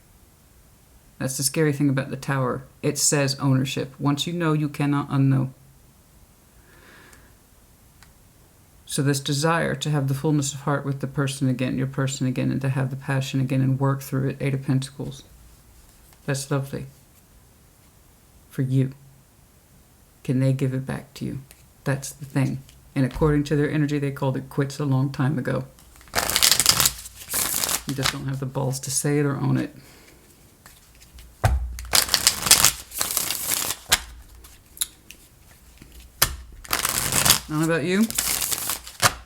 That's the scary thing about the Tower. It says ownership. Once you know, you cannot unknow. So this desire to have the fullness of heart with the person again, your person again, and to have the passion again and work through it, 8 of Pentacles. That's lovely. For you. Can they give it back to you? That's the thing. And according to their energy, they called it quits a long time ago. You just don't have the balls to say it or own it. I don't know about you,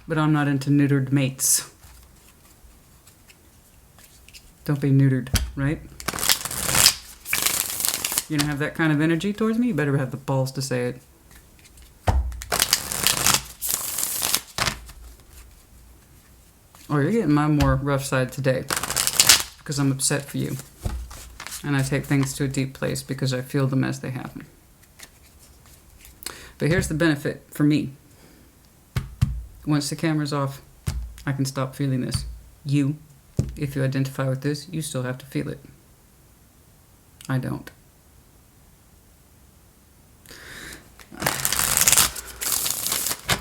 but I'm not into neutered mates. Don't be neutered, right? You're gonna have that kind of energy towards me, you better have the balls to say it. Or you're getting my more rough side today because I'm upset for you. And I take things to a deep place because I feel them as they happen. But here's the benefit for me. Once the camera's off, I can stop feeling this. You, if you identify with this, you still have to feel it. I don't.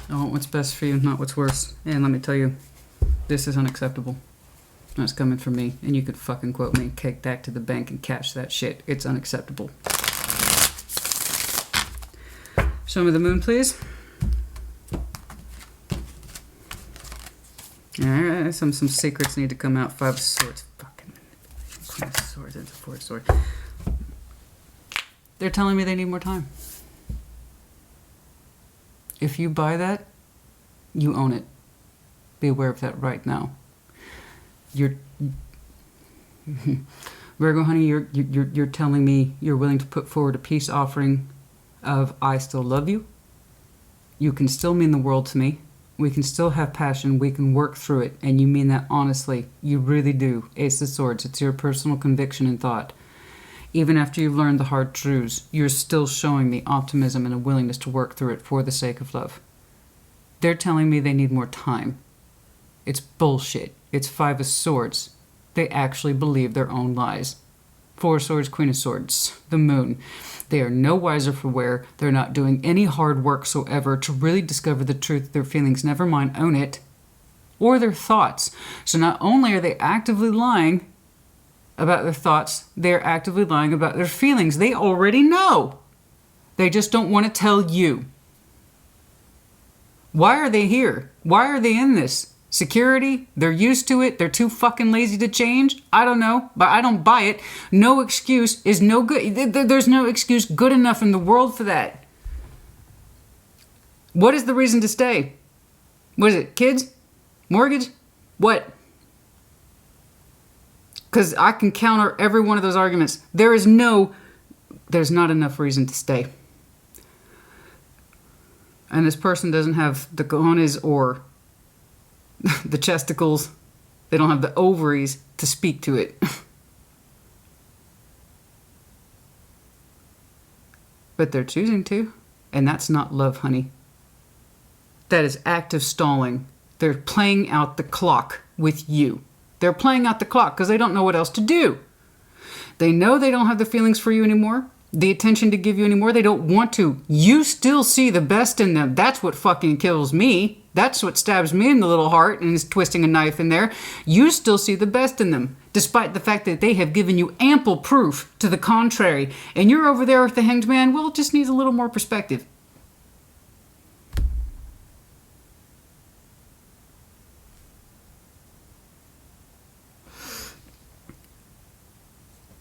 I want what's best for you, not what's worse. And let me tell you, this is unacceptable. That's coming from me. And you could fucking quote me, cake back to the bank and cash that shit. It's unacceptable. Show me the moon, please. Alright, some secrets need to come out. 5 of Swords. Fucking Queen of Swords into 4 of Swords. They're telling me they need more time. If you buy that, you own it. Be aware of that right now. You're Virgo, honey, you're telling me you're willing to put forward a peace offering of I still love you. You can still mean the world to me. We can still have passion. We can work through it. And you mean that honestly. You really do. Ace of Swords. It's your personal conviction and thought. Even after you've learned the hard truths, you're still showing me optimism and a willingness to work through it for the sake of love. They're telling me they need more time. It's bullshit. It's 5 of Swords. They actually believe their own lies. 4 of Swords, Queen of Swords, the moon. They are no wiser for wear. They're not doing any hard work whatsoever to really discover the truth of their feelings, never mind own it, or their thoughts. So not only are they actively lying about their thoughts, they're actively lying about their feelings. They already know. They just don't want to tell you. Why are they here? Why are they in this? Security, they're used to it. They're too fucking lazy to change. I don't know, but I don't buy it. No excuse is no good. There's no excuse good enough in the world for that. What is the reason to stay? What is it? Kids? Mortgage? What? Because I can counter every one of those arguments. There's not enough reason to stay. And this person doesn't have the cojones or the chesticles. They don't have the ovaries to speak to it. But they're choosing to. And that's not love, honey. That is active stalling. They're playing out the clock with you. They're playing out the clock because they don't know what else to do. They know they don't have the feelings for you anymore, the attention to give you anymore. They don't want to. You still see the best in them. That's what fucking kills me. That's what stabs me in the little heart and is twisting a knife in there. You still see the best in them, despite the fact that they have given you ample proof to the contrary. And you're over there with the hanged man. Well, it just needs a little more perspective.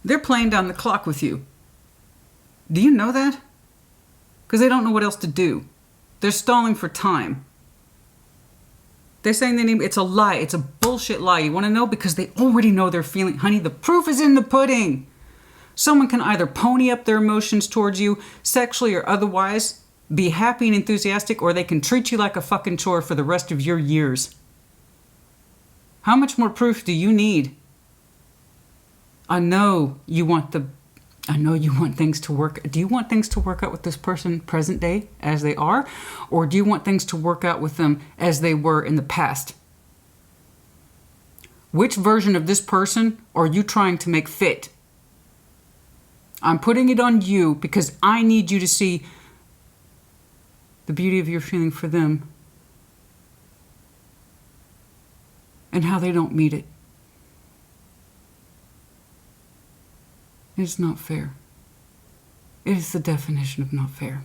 They're playing down the clock with you. Do you know that? Because they don't know what else to do. They're stalling for time. They're saying they need, it's a lie. It's a bullshit lie. You want to know? Because they already know they're feeling. Honey, the proof is in the pudding. Someone can either pony up their emotions towards you, sexually or otherwise, be happy and enthusiastic, or they can treat you like a fucking chore for the rest of your years. How much more proof do you need? I know you want things to work. Do you want things to work out with this person present day as they are? Or do you want things to work out with them as they were in the past? Which version of this person are you trying to make fit? I'm putting it on you because I need you to see the beauty of your feeling for them and how they don't meet it. It's not fair. It is the definition of not fair.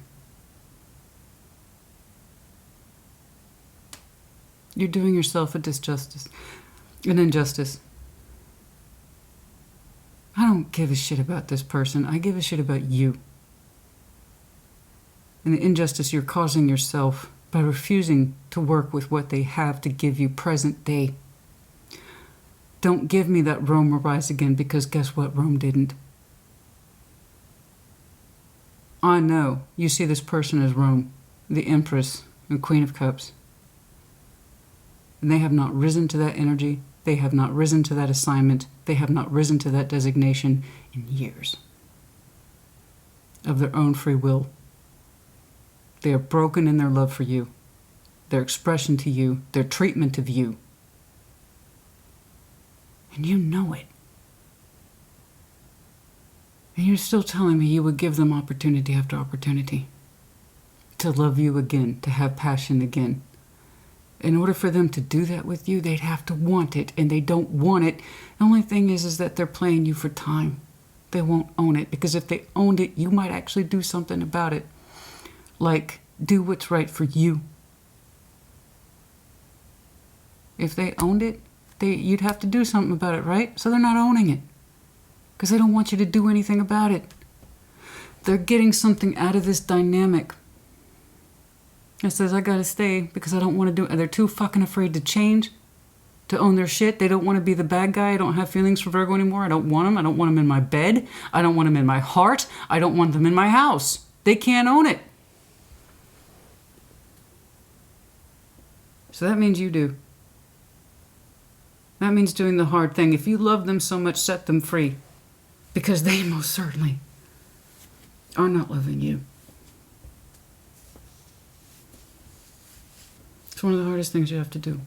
You're doing yourself a disjustice, an injustice. I don't give a shit about this person. I give a shit about you. And the injustice you're causing yourself by refusing to work with what they have to give you present day. Don't give me that Rome will rise again, because guess what? Rome didn't. I know you see this person as Rome, the Empress and Queen of Cups. And they have not risen to that energy. They have not risen to that assignment. They have not risen to that designation in years. Of their own free will. They are broken in their love for you, their expression to you, their treatment of you. And you know it. And you're still telling me you would give them opportunity after opportunity to love you again, to have passion again. In order for them to do that with you, they'd have to want it, and they don't want it. The only thing is that they're playing you for time. They won't own it, because if they owned it, you might actually do something about it. Like, do what's right for you. If they owned it, you'd have to do something about it, right? So they're not owning it. Because they don't want you to do anything about it. They're getting something out of this dynamic. It says, I gotta stay because I don't want to do it. They're too fucking afraid to change, to own their shit. They don't want to be the bad guy. I don't have feelings for Virgo anymore. I don't want them. I don't want them in my bed. I don't want them in my heart. I don't want them in my house. They can't own it. So that means you do. That means doing the hard thing. If you love them so much, set them free. Because they most certainly are not loving you. It's one of the hardest things you have to do.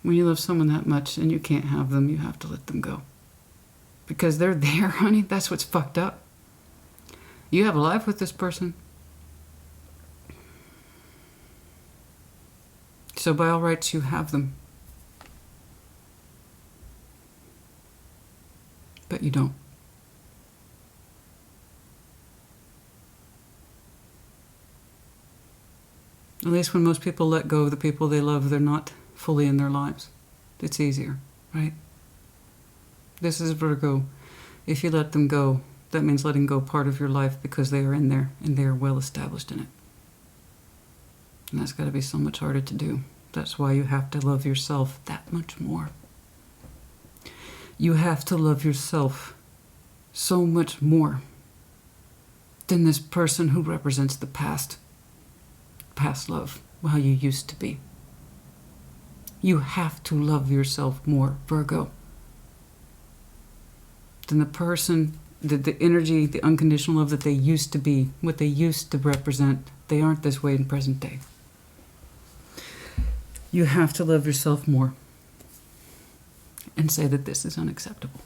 When you love someone that much and you can't have them, you have to let them go. Because they're there, honey. That's what's fucked up. You have a life with this person. So by all rights, you have them. But you don't. At least when most people let go of the people they love, they're not fully in their lives. It's easier, right? This is Virgo. If you let them go, that means letting go part of your life because they are in there and they are well established in it. And that's got to be so much harder to do. That's why you have to love yourself that much more. You have to love yourself so much more than this person who represents the past love, how you used to be. You have to love yourself more, Virgo, than the person, the energy, the unconditional love that they used to be, what they used to represent. They aren't this way in present day. You have to love yourself more and say that this is unacceptable.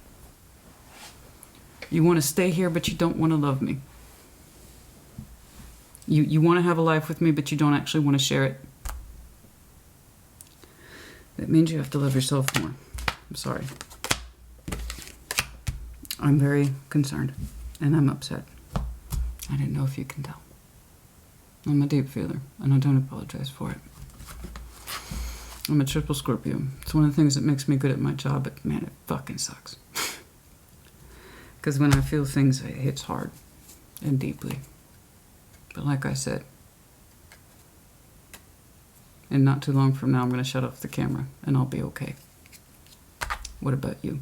You want to stay here, but you don't want to love me. You want to have a life with me, but you don't actually want to share it. That means you have to love yourself more. I'm sorry. I'm very concerned, and I'm upset. I didn't know if you can tell. I'm a deep feeler, and I don't apologize for it. I'm a triple Scorpio. It's one of the things that makes me good at my job, but man, it fucking sucks. Because when I feel things, it hits hard and deeply. But like I said, and not too long from now, I'm going to shut off the camera, and I'll be okay. What about you?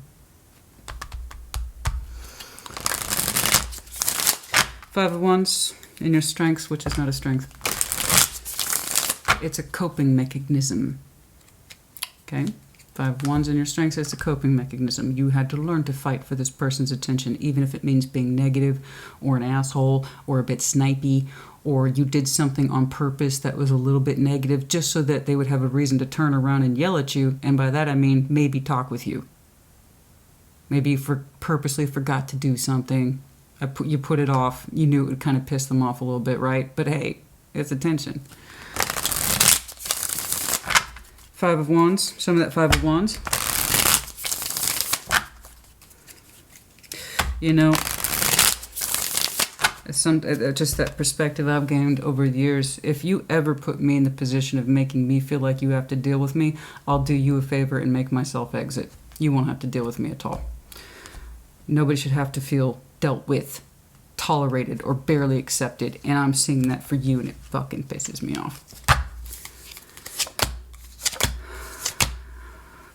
Five of Wands in your strengths, which is not a strength. It's a coping mechanism. Okay? Five of Wands in your strengths, it's a coping mechanism. You had to learn to fight for this person's attention, even if it means being negative or an asshole or a bit snipey, or you did something on purpose that was a little bit negative just so that they would have a reason to turn around and yell at you. And by that I mean maybe talk with you. Maybe you purposely forgot to do something. You put it off. You knew it would kind of piss them off a little bit, right? But hey, it's attention. Five of Wands. Some of that Five of Wands. You know, just that perspective I've gained over the years. If you ever put me in the position of making me feel like you have to deal with me, I'll do you a favor and make myself exit. You won't have to deal with me at all. Nobody should have to feel dealt with, tolerated, or barely accepted. And I'm seeing that for you, and it fucking pisses me off.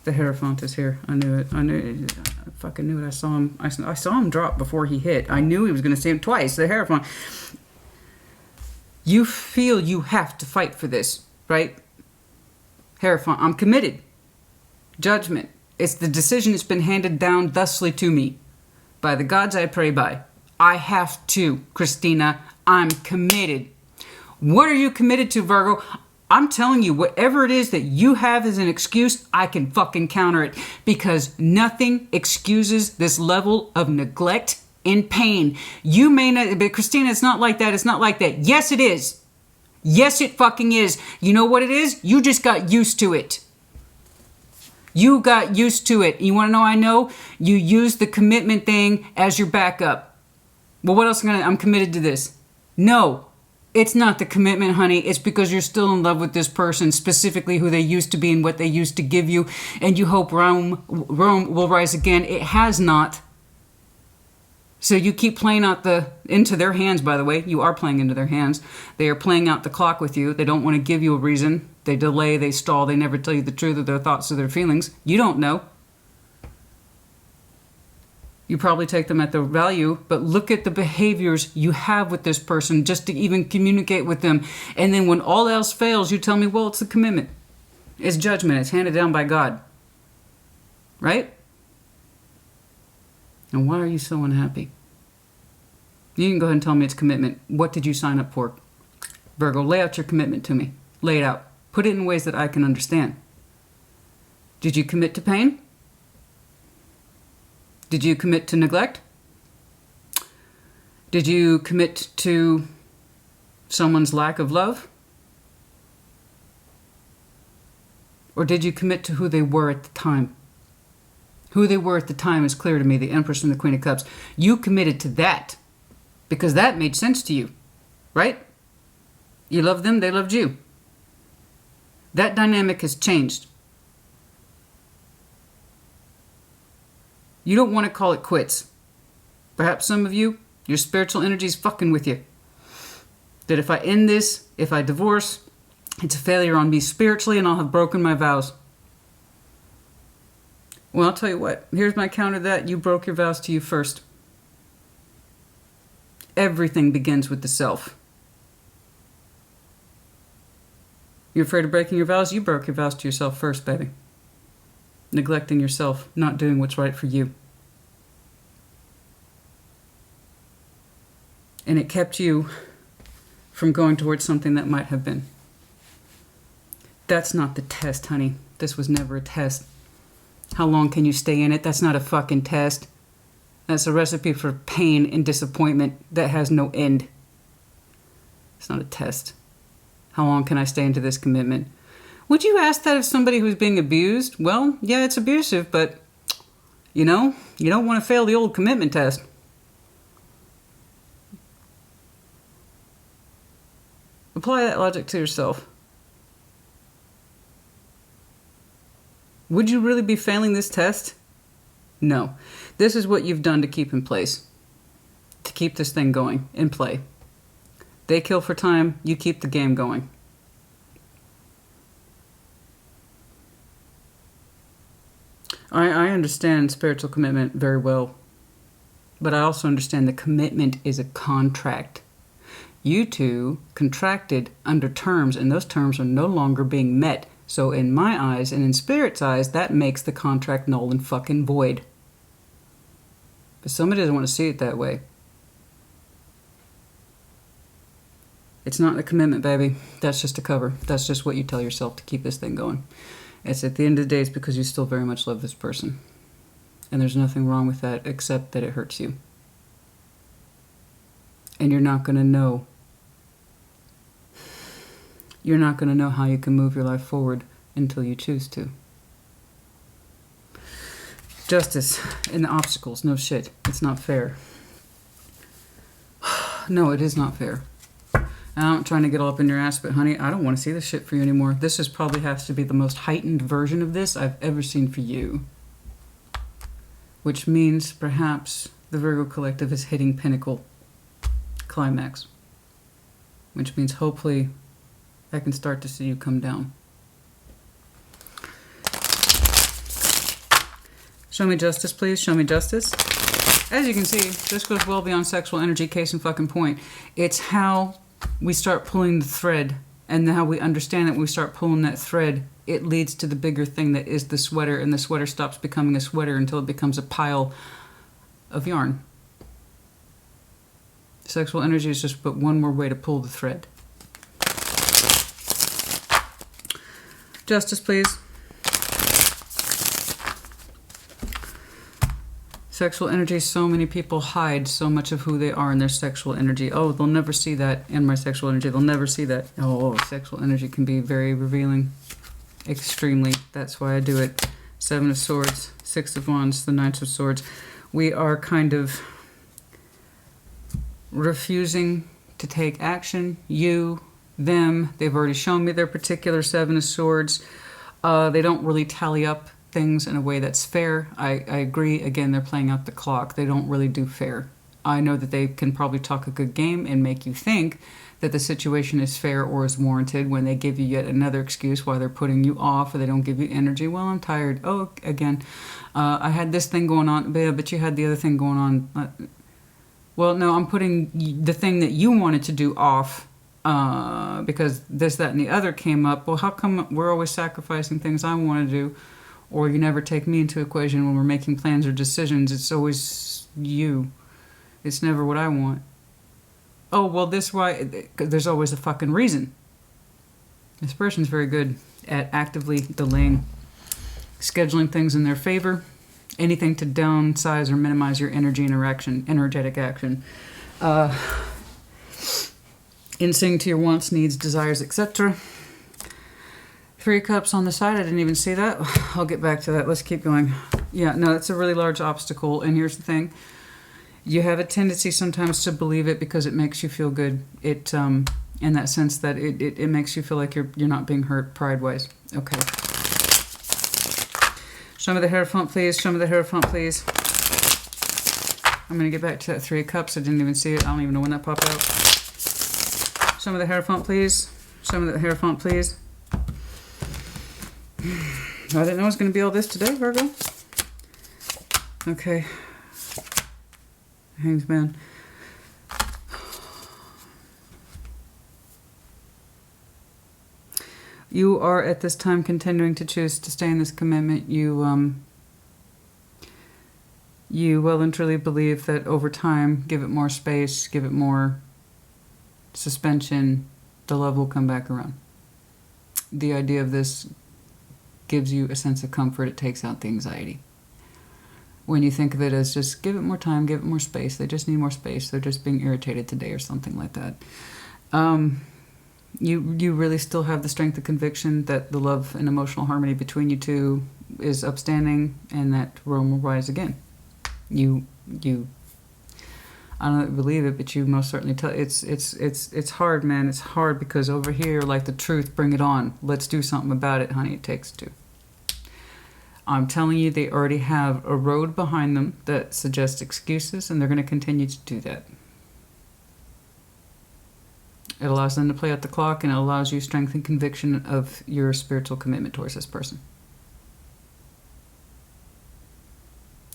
The Hierophant is here. I knew it. I knew it. I fucking knew it. I saw him. I saw him drop before he hit. I knew he was going to say it twice. The Hierophant. You feel you have to fight for this, right? Hierophant, I'm committed. Judgment. It's the decision that's been handed down thusly to me by the gods I pray by. I have to, Christina. I'm committed. What are you committed to, Virgo? I'm telling you, whatever it is that you have as an excuse, I can fucking counter it, because nothing excuses this level of neglect and pain. You may not, but Christina, it's not like that. It's not like that. Yes, it is. Yes, it fucking is. You know what it is? You just got used to it. You got used to it. You want to know I know? You use the commitment thing as your backup. Well, what else am I gonna, I'm committed to this. No. It's not the commitment, honey. It's because you're still in love with this person, specifically who they used to be and what they used to give you, and you hope Rome will rise again. It has not. So you keep playing out into their hands, by the way. You are playing into their hands. They are playing out the clock with you. They don't want to give you a reason. They delay, they stall, they never tell you the truth of their thoughts or their feelings. You don't know. You probably take them at their value, but look at the behaviors you have with this person just to even communicate with them. And then when all else fails, you tell me, well, it's a commitment. It's judgment. It's handed down by God. Right? And why are you so unhappy? You can go ahead and tell me it's commitment. What did you sign up for? Virgo, lay out your commitment to me. Lay it out. Put it in ways that I can understand. Did you commit to pain? Did you commit to neglect? Did you commit to someone's lack of love? Or did you commit to who they were at the time? Who they were at the time is clear to me, the Empress and the Queen of Cups. You committed to that because that made sense to you, right? You loved them, they loved you. That dynamic has changed. You don't want to call it quits. Perhaps some of you, your spiritual energy is fucking with you. That if I end this, if I divorce, it's a failure on me spiritually and I'll have broken my vows. Well, I'll tell you what. Here's my counter to that. You broke your vows to you first. Everything begins with the self. You're afraid of breaking your vows? You broke your vows to yourself first, baby. Neglecting yourself, not doing what's right for you. And it kept you from going towards something that might have been. That's not the test, honey. This was never a test. How long can you stay in it? That's not a fucking test. That's a recipe for pain and disappointment that has no end. It's not a test. How long can I stay into this commitment? Would you ask that of somebody who's being abused? Well, yeah, it's abusive, but, you know, you don't want to fail the old commitment test. Apply that logic to yourself. Would you really be failing this test? No. This is what you've done to keep in place. To keep this thing going, in play. They kill for time, you keep the game going. I understand spiritual commitment very well. But I also understand that commitment is a contract. You two contracted under terms, and those terms are no longer being met. So in my eyes and in Spirit's eyes, that makes the contract null and fucking void. But somebody doesn't want to see it that way. It's not a commitment, baby. That's just a cover. That's just what you tell yourself to keep this thing going. It's at the end of the day, it's because you still very much love this person. And there's nothing wrong with that except that it hurts you. And you're not going to know. You're not going to know how you can move your life forward until you choose to. Justice and the obstacles. No shit. It's not fair. No, it is not fair. I'm not trying to get all up in your ass, but honey, I don't want to see this shit for you anymore. This is probably has to be the most heightened version of this I've ever seen for you. Which means perhaps the Virgo collective is hitting pinnacle climax. Which means hopefully I can start to see you come down. Show me justice, please. Show me justice. As you can see, this goes well beyond sexual energy, case in fucking point. It's how we start pulling the thread, and how we understand that when we start pulling that thread, it leads to the bigger thing that is the sweater, and the sweater stops becoming a sweater until it becomes a pile of yarn. Sexual energy is just but one more way to pull the thread. Justice, please. Sexual energy, so many people hide so much of who they are in their sexual energy. Oh, they'll never see that in my sexual energy. They'll never see that. Oh, sexual energy can be very revealing. Extremely. That's why I do it. 7 of Swords, 6 of Wands, the Knights of Swords. We are kind of refusing to take action. You, them, they've already shown me their particular 7 of Swords. They don't really tally up things in a way that's fair. I agree. Again, they're playing out the clock. They don't really do fair. I know that they can probably talk a good game and make you think that the situation is fair or is warranted when they give you yet another excuse why they're putting you off, or they don't give you energy. Well, I'm tired. Oh, again, I had this thing going on, but you had the other thing going on. Well, no, I'm putting the thing that you wanted to do off because this, that, and the other came up. Well, how come we're always sacrificing things I want to do? Or you never take me into equation when we're making plans or decisions. It's always you. It's never what I want. Oh, well, this why... There's always a fucking reason. This person's very good at actively delaying, scheduling things in their favor. Anything to downsize or minimize your energetic action. In sync to your wants, needs, desires, etc. 3 cups on the side. I didn't even see that. I'll get back to that. Let's keep going. Yeah, no, it's a really large obstacle. And here's the thing. You have a tendency sometimes to believe it because it makes you feel good. It in that sense that it makes you feel like you're not being hurt pride-wise. Okay. Show me the Hierophant, please. Show me the Hierophant, please. I'm going to get back to that Three of Cups. I didn't even see it. I don't even know when that popped out. Show me the Hierophant, please. Show me the Hierophant, please. I didn't know it was going to be all this today, Virgo. Okay. Hanged Man. You are at this time continuing to choose to stay in this commitment. You well and truly believe that over time, give it more space, give it more suspension, the love will come back around. The idea of this gives you a sense of comfort. It takes out the anxiety. When you think of it as just give it more time, give it more space. They just need more space. They're just being irritated today or something like that. You really still have the strength of conviction that the love and emotional harmony between you two is upstanding and that Rome will rise again. I don't know if you believe it, but you most certainly tell. It's hard, man. It's hard because over here, like the truth, bring it on. Let's do something about it, honey. It takes two. I'm telling you, they already have a road behind them that suggests excuses, and they're going to continue to do that. It allows them to play out the clock, and it allows you strength and conviction of your spiritual commitment towards this person.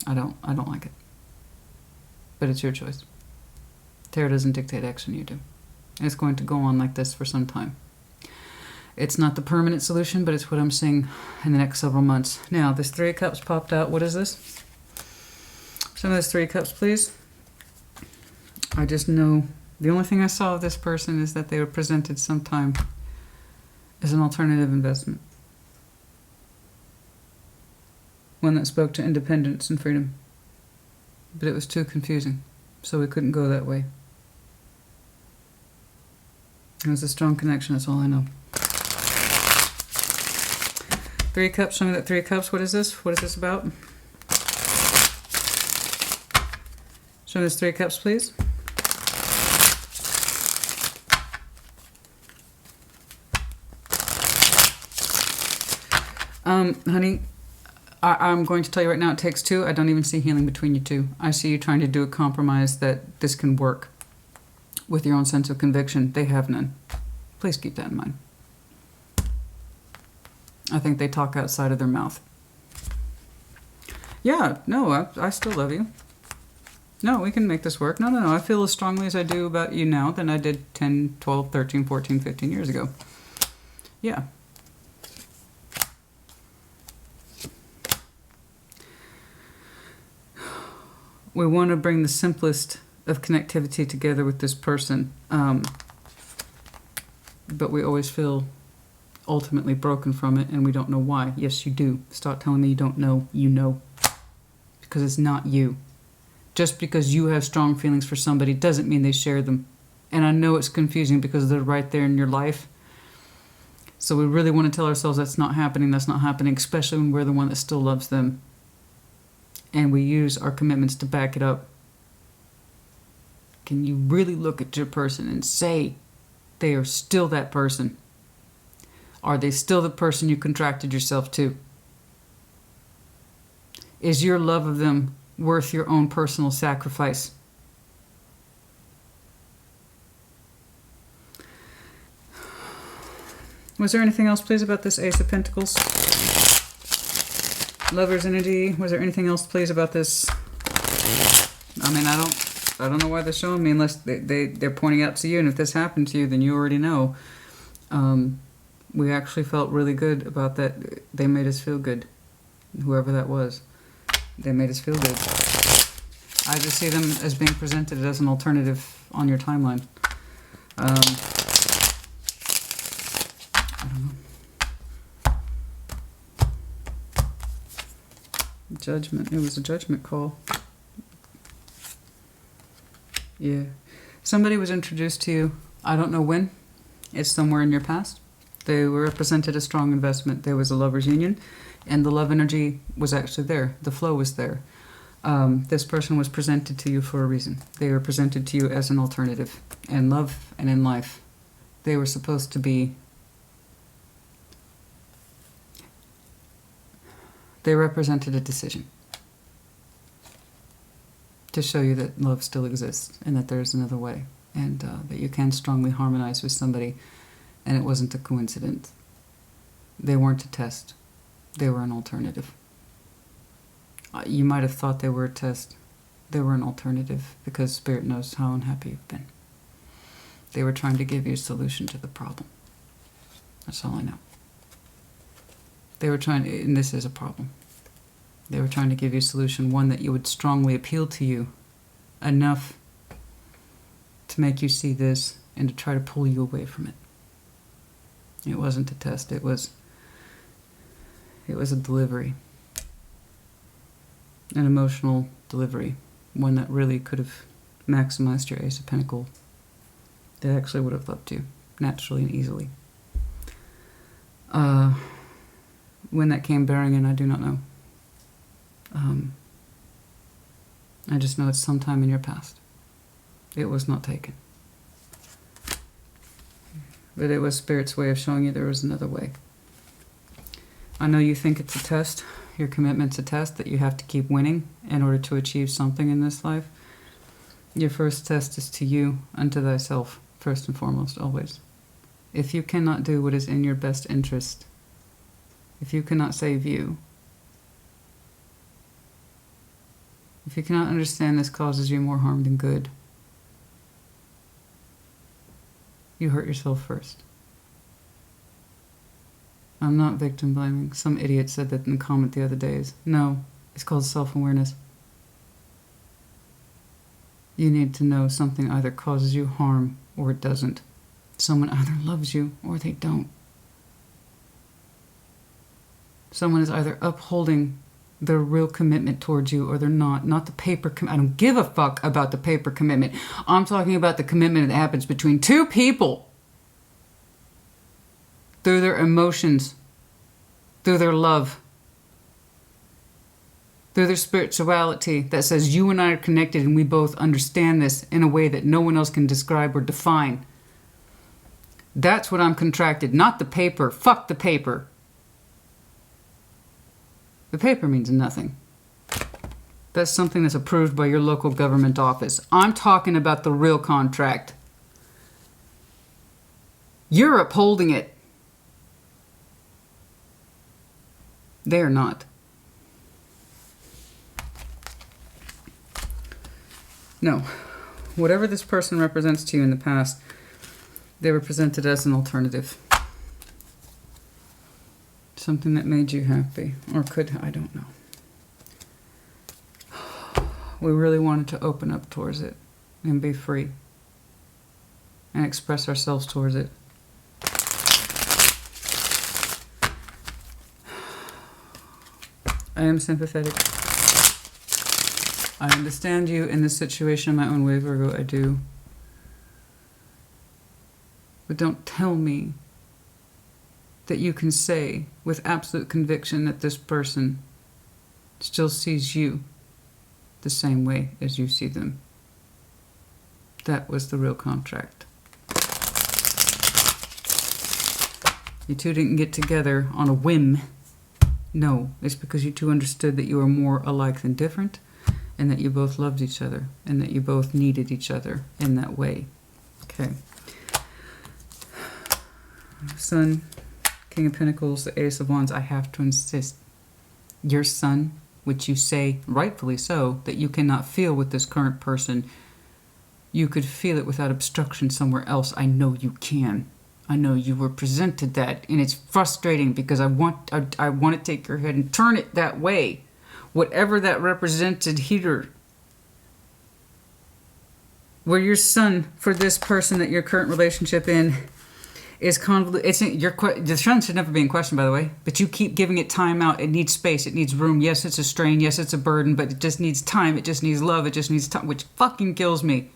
I don't like it. But it's your choice. Tarot doesn't dictate action, you do. It's going to go on like this for some time. It's not the permanent solution, but it's what I'm seeing in the next several months. Now, this Three of Cups popped out. What is this? Some of this Three of Cups, please. I just know the only thing I saw of this person is that they were presented sometime as an alternative investment. One that spoke to independence and freedom. But it was too confusing, so we couldn't go that way. It was a strong connection, that's all I know. Three of Cups, show me that Three of Cups. What is this? What is this about? Show me this Three of Cups, please. Honey, I'm going to tell you right now, it takes two. I don't even see healing between you two. I see you trying to do a compromise that this can work with your own sense of conviction. They have none. Please keep that in mind. I think they talk outside of their mouth. Yeah, no, I still love you. No, we can make this work. No. I feel as strongly as I do about you now than I did 10, 12, 13, 14, 15 years ago. Yeah. We want to bring the simplest of connectivity together with this person. But we always feel ultimately broken from it, and we don't know why. Yes, you do. Stop telling me you don't know. You know. Because it's not you. Just because you have strong feelings for somebody doesn't mean they share them. And I know it's confusing because they're right there in your life. So we really want to tell ourselves that's not happening, especially when we're the one that still loves them. And we use our commitments to back it up. Can you really look at your person and say they are still that person? Are they still the person you contracted yourself to? Is your love of them worth your own personal sacrifice? Was there anything else, please, about this Ace of Pentacles? Lover's energy. Was there anything else, please, about this? I mean, I don't know why they're showing me unless they're pointing out to you. And if this happened to you, then you already know. We actually felt really good about that. They made us feel good. Whoever that was. They made us feel good. I just see them as being presented as an alternative on your timeline. I don't know. Judgment. It was a judgment call. Yeah. Somebody was introduced to you. I don't know when. It's somewhere in your past. They were represented a strong investment. There was a lover's union, and the love energy was actually there. The flow was there. This person was presented to you for a reason. They were presented to you as an alternative in love and in life. they were supposed to be... They represented a decision to show you that love still exists and that there's another way, and that you can strongly harmonize with somebody, and it wasn't a coincidence. They weren't a test. They were an alternative. You might have thought they were a test. They were an alternative because Spirit knows how unhappy you've been. They were trying to give you a solution to the problem. That's all I know. They were trying to, and this is a problem. They were trying to give you a solution, one that you would strongly appeal to you enough to make you see this and to try to pull you away from it. It wasn't a test. It was a delivery. An emotional delivery. One that really could have maximized your Ace of Pentacles. They actually would have loved you naturally and easily. When that came bearing in, I do not know. I just know it's sometime in your past. It was not taken. But it was Spirit's way of showing you there was another way. I know you think it's a test. Your commitment's a test that you have to keep winning in order to achieve something in this life. Your first test is to you, unto thyself, first and foremost, always. If you cannot do what is in your best interest, if you cannot save you, if you cannot understand this causes you more harm than good, you hurt yourself first. I'm not victim blaming. Some idiot said that in the comment the other days. No, it's called self-awareness. You need to know something either causes you harm or it doesn't. Someone either loves you or they don't. Someone is either upholding their real commitment towards you or they're not. Not the paper I don't give a fuck about the paper commitment. I'm talking about the commitment that happens between two people. Through their emotions. Through their love. Through their spirituality that says you and I are connected and we both understand this in a way that no one else can describe or define. That's what I'm contracted. Not the paper. Fuck the paper. The paper means nothing. That's something that's approved by your local government office. I'm talking about the real contract. You're upholding it. They're not. No. Whatever this person represents to you in the past, they were presented as an alternative. Something that made you happy. Or could, I don't know. We really wanted to open up towards it and be free. And express ourselves towards it. I am sympathetic. I understand you in this situation in my own way, Virgo. I do. But don't tell me that you can say with absolute conviction that this person still sees you the same way as you see them. That was the real contract. You two didn't get together on a whim. No, it's because you two understood that you were more alike than different, and that you both loved each other, and that you both needed each other in that way. Okay. Sun, King of Pentacles, the Ace of Wands. I have to insist. Your sun, which you say, rightfully so, that you cannot feel with this current person, you could feel it without obstruction somewhere else. I know you can. I know you were presented that, and it's frustrating because I want to take your head and turn it that way. Whatever that represented here. Where your sun, for this person that your current relationship in, is convoluted. The sun should never be in question, by the way. But you keep giving it time out. It needs space. It needs room. Yes, it's a strain. Yes, it's a burden. But it just needs time. It just needs love. It just needs time. Which fucking kills me.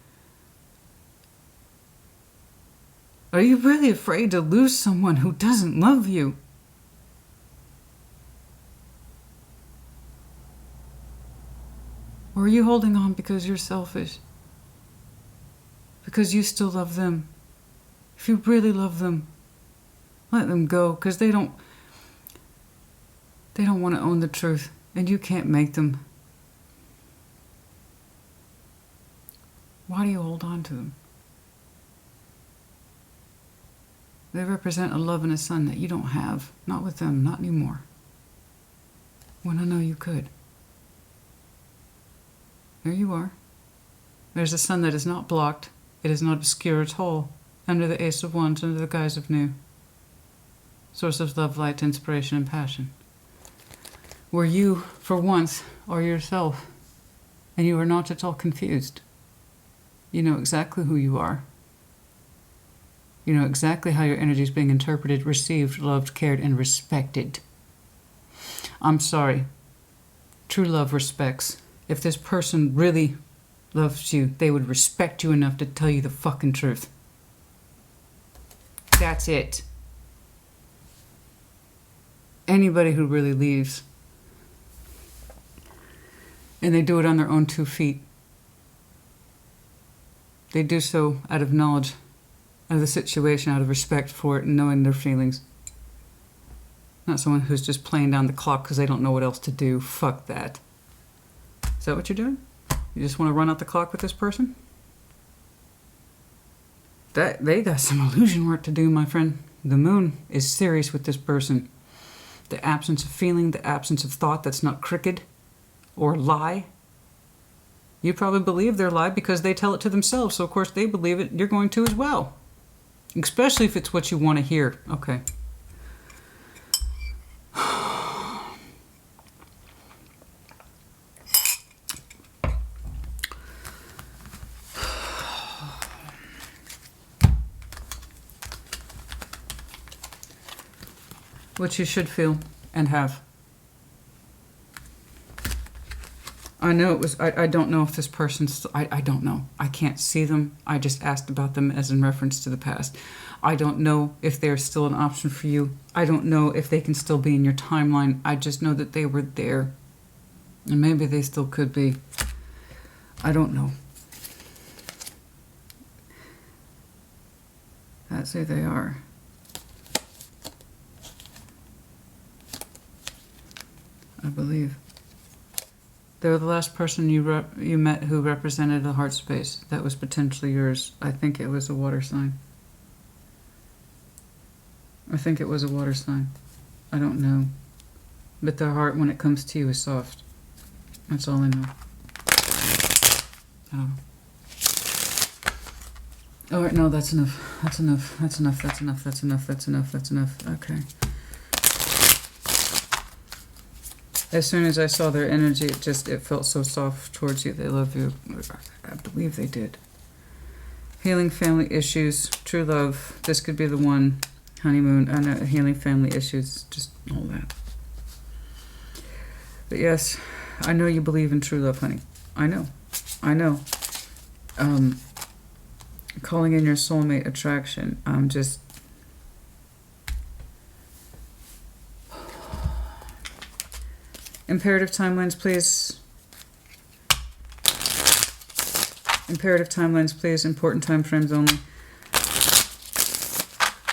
Are you really afraid to lose someone who doesn't love you? Or are you holding on because you're selfish? Because you still love them? If you really love them, let them go, because they don't want to own the truth, and you can't make them. Why do you hold on to them? They represent a love and a son that you don't have. Not with them, not anymore. When I know you could. There you are. There's a sun that is not blocked. It is not obscure at all. Under the Ace of Wands, under the guise of new. Source of love, light, inspiration, and passion. Where you, for once, are yourself. And you are not at all confused. You know exactly who you are. You know exactly how your energy is being interpreted, received, loved, cared, and respected. I'm sorry. True love respects. If this person really loves you, they would respect you enough to tell you the fucking truth. That's it. Anybody who really leaves, and they do it on their own 2 feet, they do so out of knowledge of the situation, out of respect for it, and knowing their feelings. Not someone who's just playing down the clock because they don't know what else to do. Fuck that. Is that what you're doing? You just want to run out the clock with this person? They got some illusion work to do, my friend. The moon is serious with this person. The absence of feeling, the absence of thought that's not crooked or lie. You probably believe their lie because they tell it to themselves, so of course they believe it. You're going to as well. Especially if it's what you want to hear. Okay. What you should feel and have. I know it was, I don't know if this person's, I don't know. I can't see them. I just asked about them as in reference to the past. I don't know if they're still an option for you. I don't know if they can still be in your timeline. I just know that they were there. And maybe they still could be. I don't know. That's who they are. I believe. They were the last person you met who represented a heart space that was potentially yours. I think it was a water sign. I think it was a water sign. I don't know. But their heart, when it comes to you, is soft. That's all I know. I don't know. All right, no, that's enough. That's enough. That's enough. That's enough. That's enough. That's enough. That's enough. Okay. As soon as I saw their energy, it felt so soft towards you. They love you. I believe they did. Healing family issues, true love. This could be the one. Honeymoon, I know, healing family issues, just all that. But yes, I know you believe in true love, honey. I know. I know. Calling in your soulmate attraction. I'm just... Imperative timelines, please. Imperative timelines, please. Important time frames only.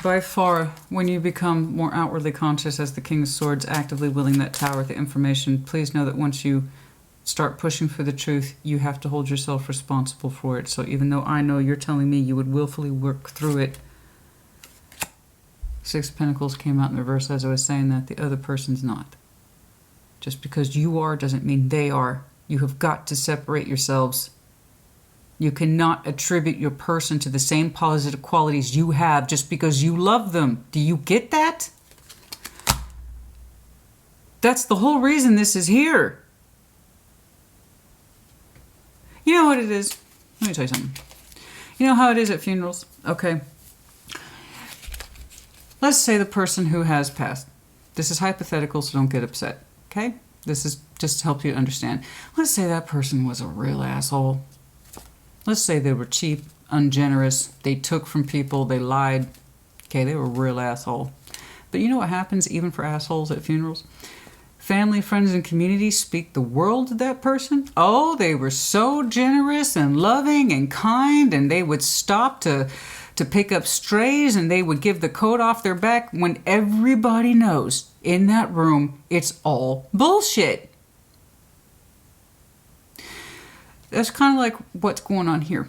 By far, when you become more outwardly conscious as the King of Swords, actively willing that tower, the information, please know that once you start pushing for the truth, you have to hold yourself responsible for it. So even though I know you're telling me you would willfully work through it, 6 of Pentacles came out in reverse as I was saying that. The other person's not. Just because you are doesn't mean they are. You have got to separate yourselves. You cannot attribute your person to the same positive qualities you have just because you love them. Do you get that? That's the whole reason this is here. You know what it is? Let me tell you something. You know how it is at funerals? Okay. Let's say the person who has passed. This is hypothetical, so don't get upset. Okay? This is just to help you understand. Let's say that person was a real asshole. Let's say they were cheap, ungenerous, they took from people, they lied. Okay, they were a real asshole. But you know what happens even for assholes at funerals? Family, friends, and community speak the world to that person. Oh, they were so generous and loving and kind, and they would stop to to pick up strays and they would give the coat off their back when everybody knows in that room it's all bullshit. That's kind of like what's going on here.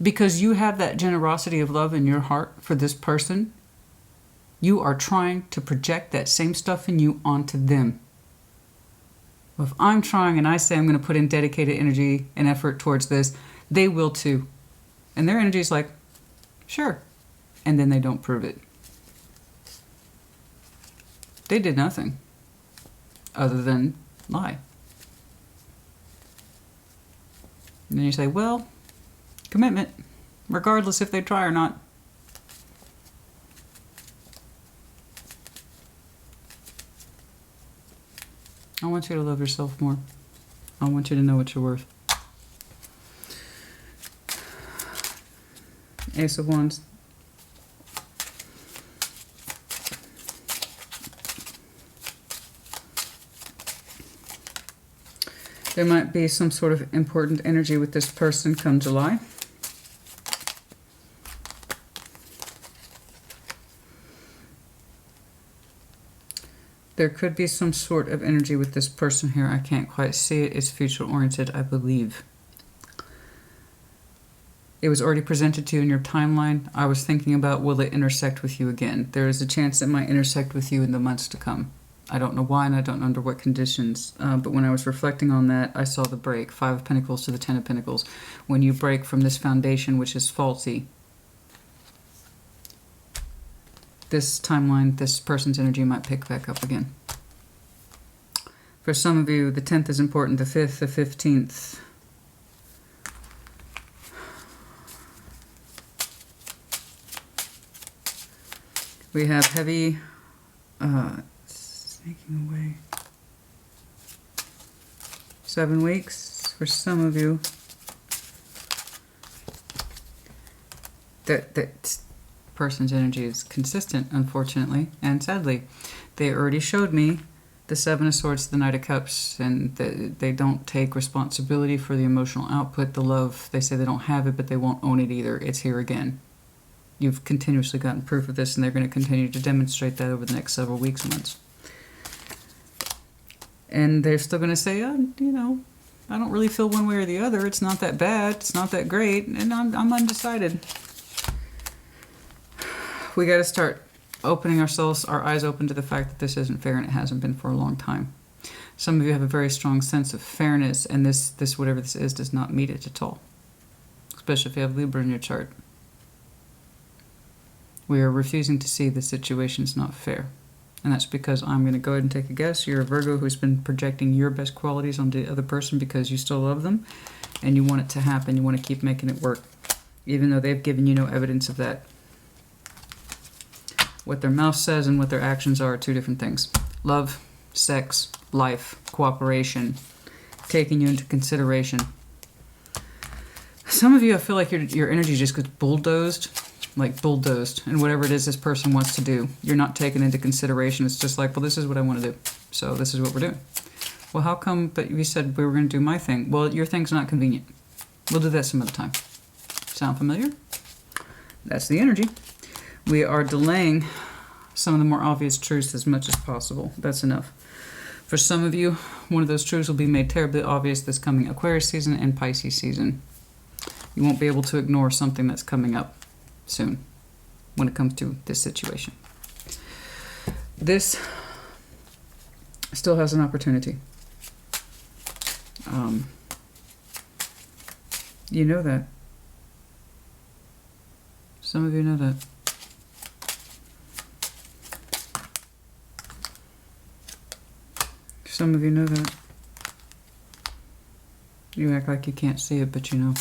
Because you have that generosity of love in your heart for this person, you are trying to project that same stuff in you onto them. Well, if I'm trying and I say I'm going to put in dedicated energy and effort towards this, they will too. And their energy is like, sure. And then they don't prove it. They did nothing other than lie. And then you say, well, commitment, regardless if they try or not. I want you to love yourself more. I want you to know what you're worth. Ace of Wands. There might be some sort of important energy with this person come July. There could be some sort of energy with this person here. I can't quite see it. It's future-oriented, I believe. It was already presented to you in your timeline. I was thinking about, will it intersect with you again? There is a chance it might intersect with you in the months to come. I don't know why and I don't know under what conditions. But when I was reflecting on that, I saw the break. 5 of Pentacles to the 10 of Pentacles. When you break from this foundation, which is faulty, this timeline, this person's energy might pick back up again. For some of you, the 10th is important, the 5th, the 15th. We have heavy, snaking away. 7 weeks for some of you. That person's energy is consistent, unfortunately, and sadly. They already showed me the 7 of Swords, the Knight of Cups, and they don't take responsibility for the emotional output, the love. They say they don't have it, but they won't own it either. It's here again. You've continuously gotten proof of this, and they're going to continue to demonstrate that over the next several weeks and months. And they're still going to say, you know, I don't really feel one way or the other. It's not that bad. It's not that great. And I'm undecided. We got to start opening our eyes open to the fact that this isn't fair, and it hasn't been for a long time. Some of you have a very strong sense of fairness, and this whatever this is, does not meet it at all. Especially if you have Libra in your chart. We are refusing to see the situation is not fair. And that's because I'm going to go ahead and take a guess. You're a Virgo who's been projecting your best qualities onto the other person because you still love them, and you want it to happen. You want to keep making it work, even though they've given you no evidence of that. What their mouth says and what their actions are 2 different things. Love, sex, life, cooperation, taking you into consideration. Some of you, I feel like your energy just gets bulldozed, and whatever it is this person wants to do, you're not taking into consideration. It's just like, well, this is what I want to do, so this is what we're doing. Well, how come, but you said we were going to do my thing. Well, your thing's not convenient. We'll do that some other time. Sound familiar? That's the energy. We are delaying some of the more obvious truths as much as possible. That's enough. For some of you, one of those truths will be made terribly obvious this coming Aquarius season and Pisces season. You won't be able to ignore something that's coming up soon when it comes to this situation. This still has an opportunity. You know that. Some of you know that. Some of you know that. You act like you can't see it, but you know.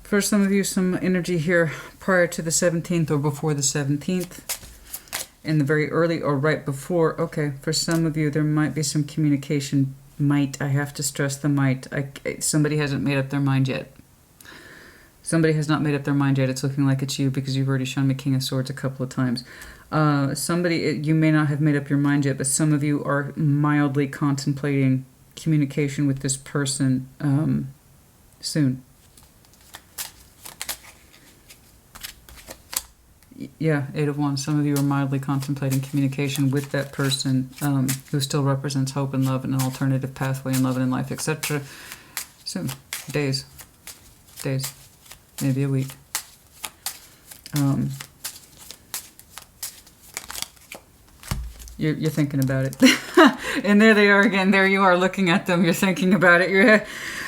For some of you, some energy here prior to the 17th or before the 17th. In the very early or right before. Okay, for some of you, there might be some communication. Might. I have to stress the might. Somebody hasn't made up their mind yet. Somebody has not made up their mind yet. It's looking like it's you because you've already shown me King of Swords a couple of times. You may not have made up your mind yet, but some of you are mildly contemplating communication with this person soon. Yeah, Eight of Wands. Some of you are mildly contemplating communication with that person who still represents hope and love and an alternative pathway in love and in life, etc. Soon. Days. Maybe a week. You're thinking about it. And there they are again. There you are looking at them. You're thinking about it.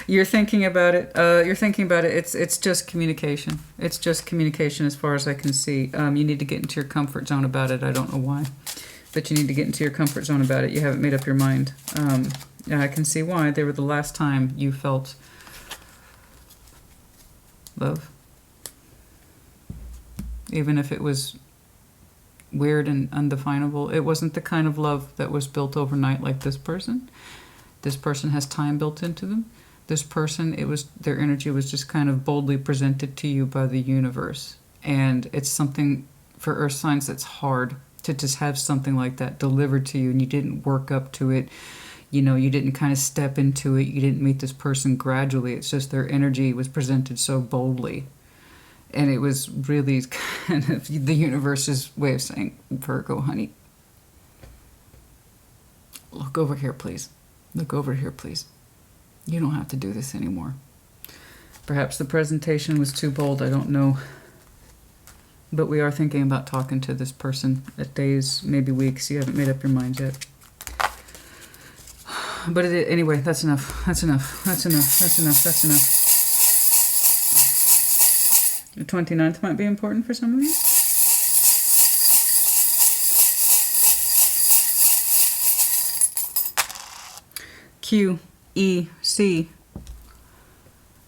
You're thinking about it. You're thinking about it. It's just communication. It's just communication as far as I can see. You need to get into your comfort zone about it. I don't know why. But you need to get into your comfort zone about it. You haven't made up your mind. Yeah, I can see why. They were the last time you felt love. Even if it was weird and undefinable. It wasn't the kind of love that was built overnight like this person. This person has time built into them. This person, their energy was just kind of boldly presented to you by the universe. And it's something for earth signs that's hard to just have something like that delivered to you, and you didn't work up to it. You know, you didn't kind of step into it. You didn't meet this person gradually. It's just their energy was presented so boldly. And it was really kind of the universe's way of saying, Virgo, honey, look over here, please. Look over here, please. You don't have to do this anymore. Perhaps the presentation was too bold. I don't know. But we are thinking about talking to this person at days, maybe weeks. You haven't made up your mind yet. But anyway, that's enough. That's enough. That's enough. That's enough. That's enough. The 29th might be important for some of you. Q, E, C.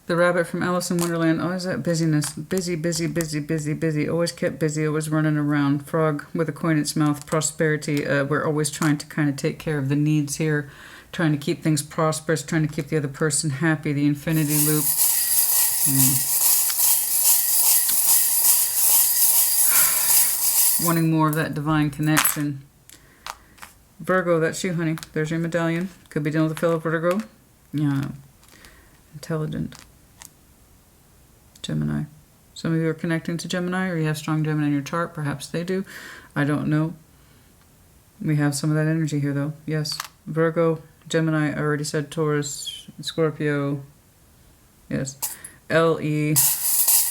The rabbit from Alice in Wonderland. Always that busyness. Busy, busy, busy, busy, busy. Always kept busy. Always running around. Frog with a coin in its mouth. Prosperity. We're always trying to kind of take care of the needs here. Trying to keep things prosperous. Trying to keep the other person happy. The infinity loop. Wanting more of that divine connection. Virgo, that's you, honey. There's your medallion. Could be dealing with a fellow Virgo. Yeah. Intelligent. Gemini. Some of you are connecting to Gemini, or you have strong Gemini in your chart. Perhaps they do. I don't know. We have some of that energy here, though. Yes. Virgo, Gemini, I already said Taurus, Scorpio. Yes. LE,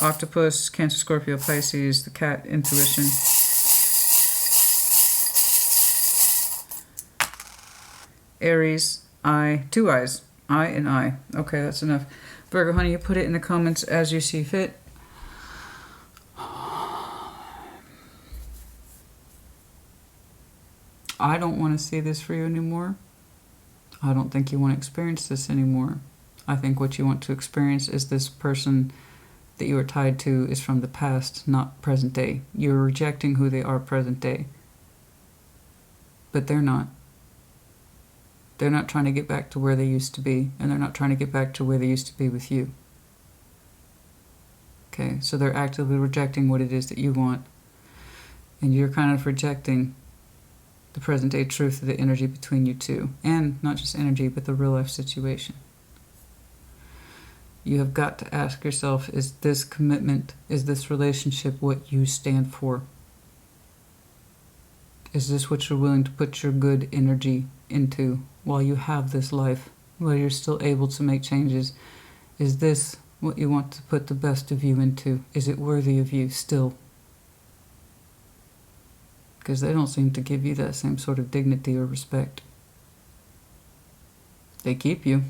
Octopus, Cancer, Scorpio, Pisces, the cat, intuition. Aries, I, two eyes. I and I. Okay, that's enough. Virgo, honey, you put it in the comments as you see fit. I don't want to see this for you anymore. I don't think you want to experience this anymore. I think what you want to experience is this person that you are tied to is from the past, not present day. You're rejecting who they are present day. But they're not. They're not trying to get back to where they used to be, and they're not trying to get back to where they used to be with you. Okay, so they're actively rejecting what it is that you want, and you're kind of rejecting the present day truth of the energy between you two, and not just energy, but the real life situation. You have got to ask yourself, is this commitment, is this relationship what you stand for? Is this what you're willing to put your good energy into while you have this life, while you're still able to make changes? Is this what you want to put the best of you into? Is it worthy of you still? Because they don't seem to give you that same sort of dignity or respect. They keep you.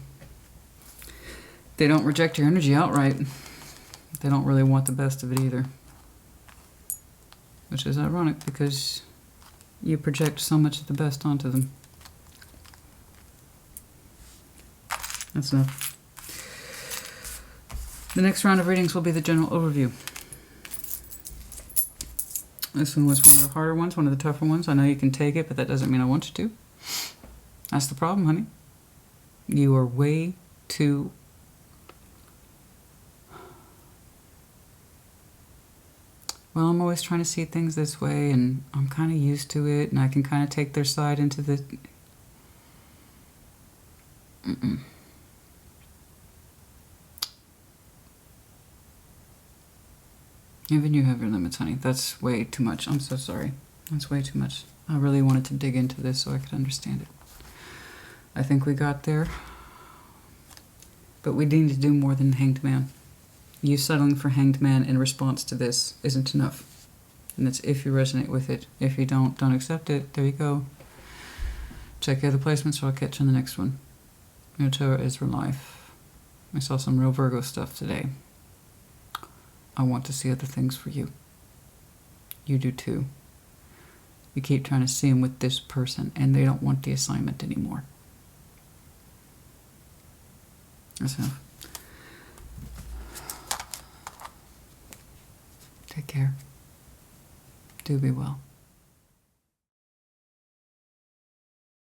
They don't reject your energy outright. They don't really want the best of it either. Which is ironic because you project so much of the best onto them. That's enough. The next round of readings will be the general overview. This one was one of the harder ones, one of the tougher ones. I know you can take it, but that doesn't mean I want you to. That's the problem, honey. You are way too well, I'm always trying to see things this way, and I'm kind of used to it, and I can kind of take their side into the... Even you have your limits, honey. That's way too much. I'm so sorry. That's way too much. I really wanted to dig into this so I could understand it. I think we got there. But we need to do more than Hanged Man. You settling for Hanged Man in response to this isn't enough. And it's if you resonate with it. If you don't accept it. There you go. Check out the placements, so I'll catch you on the next one. Your tarot is for life. I saw some real Virgo stuff today. I want to see other things for you. You do too. You keep trying to see them with this person, and they don't want the assignment anymore. That's enough. Take care. Do be well.